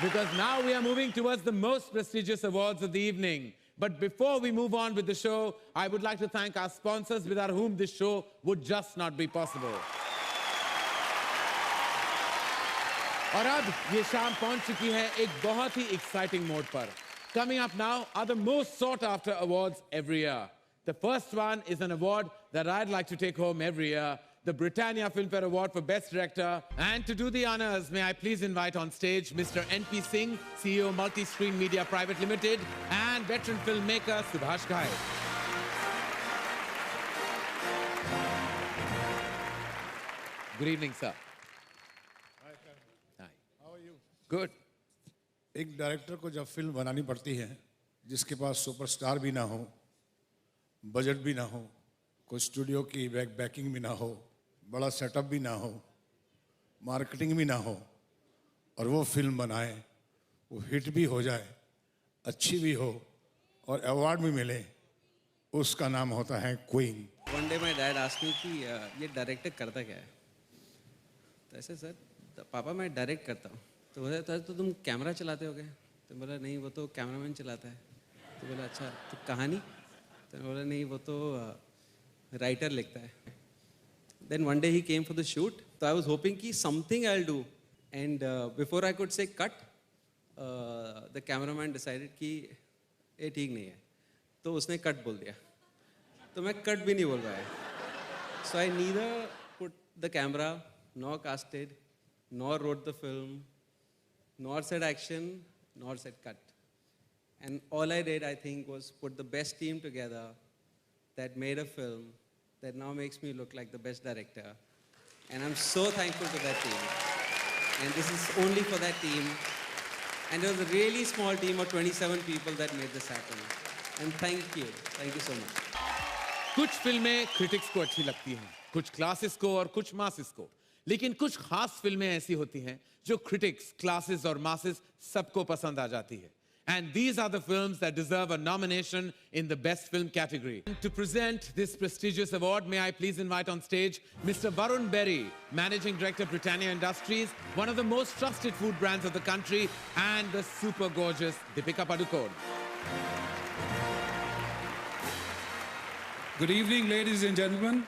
Because now we are moving towards the most prestigious awards of the evening. But before we move on with the show, I would like to thank our sponsors without whom this show would just not be possible. और अब ये शाम पहुंच चुकी है एक बहुत ही exciting mode पर. Coming up now are the most sought after awards every year. The first one is an award that I'd like to take home every year, the Britannia Filmfare Award for Best Director. And to do the honors, may I please invite on stage Mr. N.P. Singh, CEO Multi-Screen Media Private Limited, and veteran filmmaker Subhash Ghai. Good evening, sir. Hi, sir. Hi. How are you? Good. एक director को जब film बनानी पड़ती है जिसके पास superstar भी ना हो, बजट भी ना हो, कोई स्टूडियो की बैकिंग भी ना हो, बड़ा सेटअप भी ना हो, मार्केटिंग भी ना हो, और वो फिल्म बनाए, वो हिट भी हो जाए, अच्छी भी हो और अवार्ड भी मिले, उसका नाम होता है queen. One day my dad asked me कि ये डायरेक्टर करता क्या है? तो ऐसे सर, पापा मैं डायरेक्ट करता हूँ. तो बोला तो तुम कैमरा चलाते हो क्या? तो बोला नहीं, वो तो कैमरामैन चलाता है. तो बोला अच्छा, तो कहानी? तो बोला नहीं, वो तो राइटर लिखता है. Then one day he came for the shoot. So I was hoping कि something I'll do. And before I could say cut, the cameraman decided कि ये ठीक नहीं है, तो उसने cut बोल दिया, तो मैं cut भी नहीं बोल पाया. So I neither put the camera, nor casted, nor wrote the film, nor said action, nor said cut. And all I did, I think, was put the best team together that made a film that now makes me look like the best director. And I'm so thankful to that team. And this is only for that team. And it was a really small team of 27 people that made this happen. And thank you so much. कुछ फिल्में critics को अच्छी लगती हैं, कुछ classes को और कुछ मासेस को, लेकिन कुछ खास फिल्में ऐसी होती हैं जो क्रिटिक्स, क्लासेस और मासेस सबको पसंद आ जाती है. And these are the films that deserve a nomination in the Best Film category. And to present this prestigious award, may I please invite on stage Mr. Varun Berry, Managing Director, Britannia Industries, one of the most trusted food brands of the country, and the super gorgeous Deepika Padukone. Good evening, ladies and gentlemen.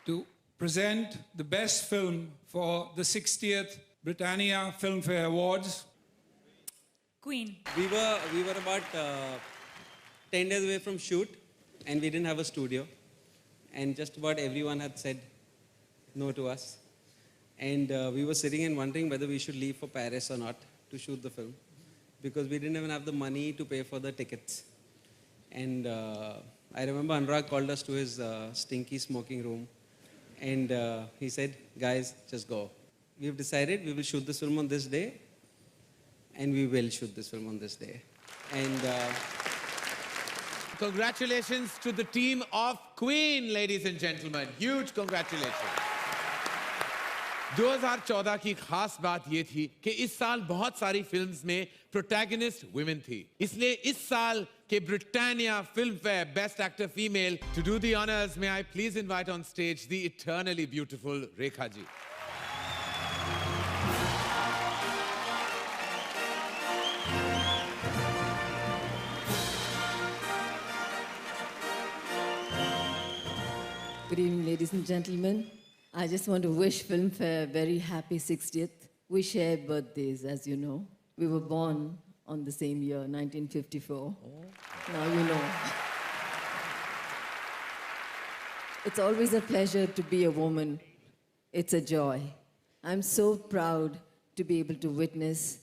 To present the best film for the 60th Britannia Filmfare Awards. Queen. We were about 10 days away from shoot, and we didn't have a studio. And just about everyone had said no to us. And we were sitting and wondering whether we should leave for Paris or not to shoot the film, because we didn't even have the money to pay for the tickets. And I remember Anurag called us to his stinky smoking room, and he said, guys, just go. We've decided we will shoot this film on this day, and we will shoot this film on this day. And congratulations to the team of Queen, ladies and gentlemen. Huge congratulations. 2014 की खास बात ये थी कि इस साल बहुत सारी फिल्म्स में प्रोटैगनिस्ट वुमेन थी. इसलिए इस साल के Britannia film fair best actor female, to do the honors, may I please invite on stage the eternally beautiful Rekha ji. Good evening, ladies and gentlemen. I just want to wish Filmfare a very happy 60th. We share birthdays, as you know. We were born on the same year, 1954. Now you know. It's always a pleasure to be a woman. It's a joy. I'm so proud to be able to witness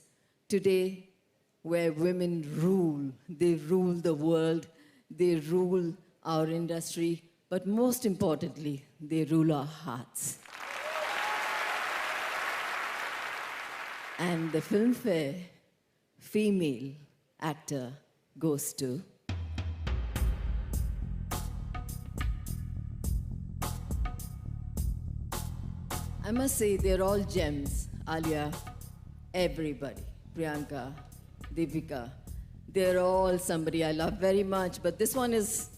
today where women rule. They rule the world. They rule our industry. But most importantly, they rule our hearts. And the Filmfare female actor goes to... I must say, they're all gems. Alia, everybody. Priyanka, Deepika. They're all somebody I love very much, but this one is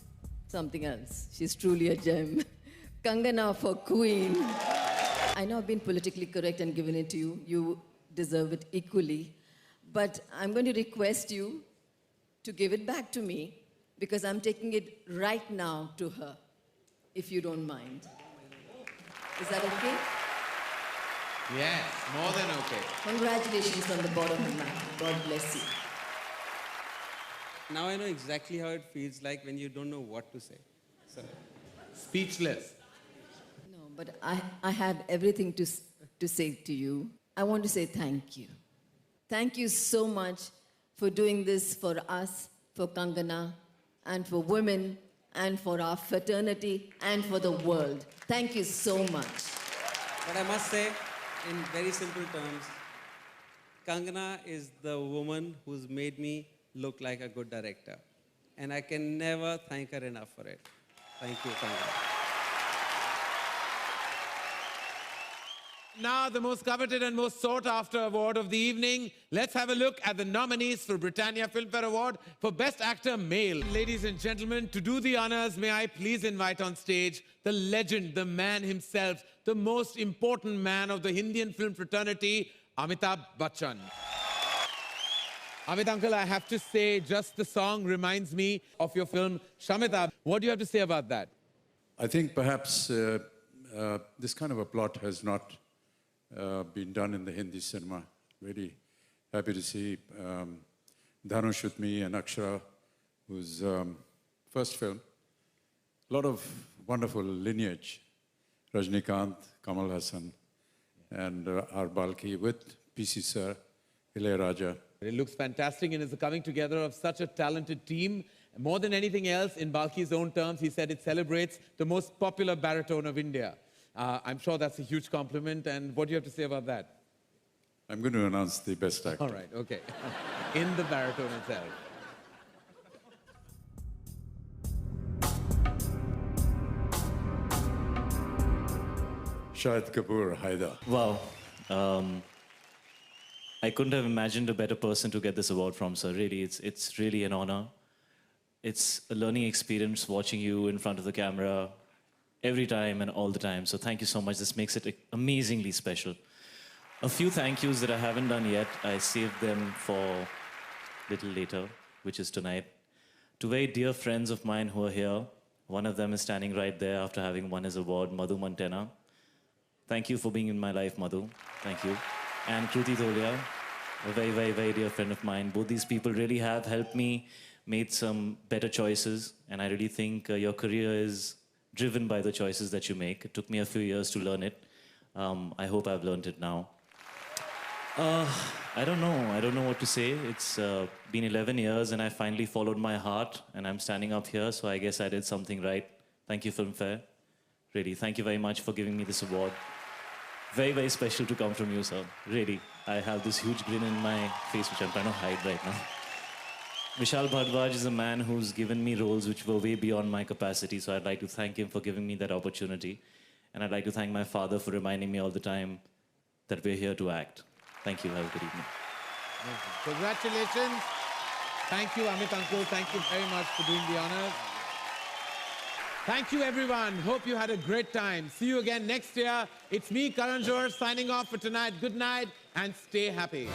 something else. She's truly a gem. Kangana for Queen. I know I've been politically correct and given it to you. You deserve it equally. But I'm going to request you to give it back to me, because I'm taking it right now to her, if you don't mind. Is that okay? Yes, more than okay. Congratulations from the bottom of my heart. God bless you. now I know exactly how it feels like when you don't know what to say. So. Speechless. No, but I have everything to say to you. I want to say thank you. Thank you so much for doing this for us, for Kangana, and for women, and for our fraternity, and for the world. Thank you so much. But I must say, in very simple terms, Kangana is the woman who's made me look like a good director. And I can never thank her enough for it. Thank you, Kangana. Now, the most coveted and most sought-after award of the evening. Let's have a look at the nominees for Britannia Filmfare Award for Best Actor Male. Ladies and gentlemen, to do the honors, may I please invite on stage the legend, the man himself, the most important man of the Indian film fraternity, Amitabh Bachchan. Amit uncle, I have to say, just the song reminds me of your film, Shamitabh. What do you have to say about that? I think perhaps this kind of a plot has not been done in the Hindi cinema. Very happy to see Dhanush with me and Akshara, whose first film. A lot of wonderful lineage. Rajnikant, Kamal Hassan, and our Balki with PC Sir, Ilayaraja. It looks fantastic, and it's the coming together of such a talented team. More than anything else, in Balki's own terms, he said it celebrates the most popular baritone of India. I'm sure that's a huge compliment, and what do you have to say about that? I'm going to announce the best actor. All right, okay. In the baritone itself. Shahid Kapoor, Haida. Wow. I couldn't have imagined a better person to get this award from, sir. Really, it's really an honor. It's a learning experience watching you in front of the camera every time and all the time. So thank you so much. This makes it amazingly special. A few thank yous that I haven't done yet. I saved them for a little later, which is tonight. To very dear friends of mine who are here. One of them is standing right there after having won his award, Madhu Mantena. Thank you for being in my life, Madhu. Thank you. And Kruti Tholia, a very, very, very dear friend of mine. Both these people really have helped me, made some better choices. And I really think your career is driven by the choices that you make. It took me a few years to learn it. I hope I've learned it now. I don't know. I don't know what to say. It's been 11 years and I finally followed my heart and I'm standing up here, so I guess I did something right. Thank you, Filmfare. Really, thank you very much for giving me this award. Very, very special to come from you, sir. Really, I have this huge grin in my face, which I'm trying to hide right now. Vishal Bhardwaj is a man who's given me roles which were way beyond my capacity, so I'd like to thank him for giving me that opportunity. And I'd like to thank my father for reminding me all the time that we're here to act. Thank you. Have a good evening. Congratulations. Thank you, Amit Uncle. Thank you very much for doing the honors. Thank you, everyone. Hope you had a great time. See you again next year. It's me, Karan Johar, signing off for tonight. Good night and stay happy.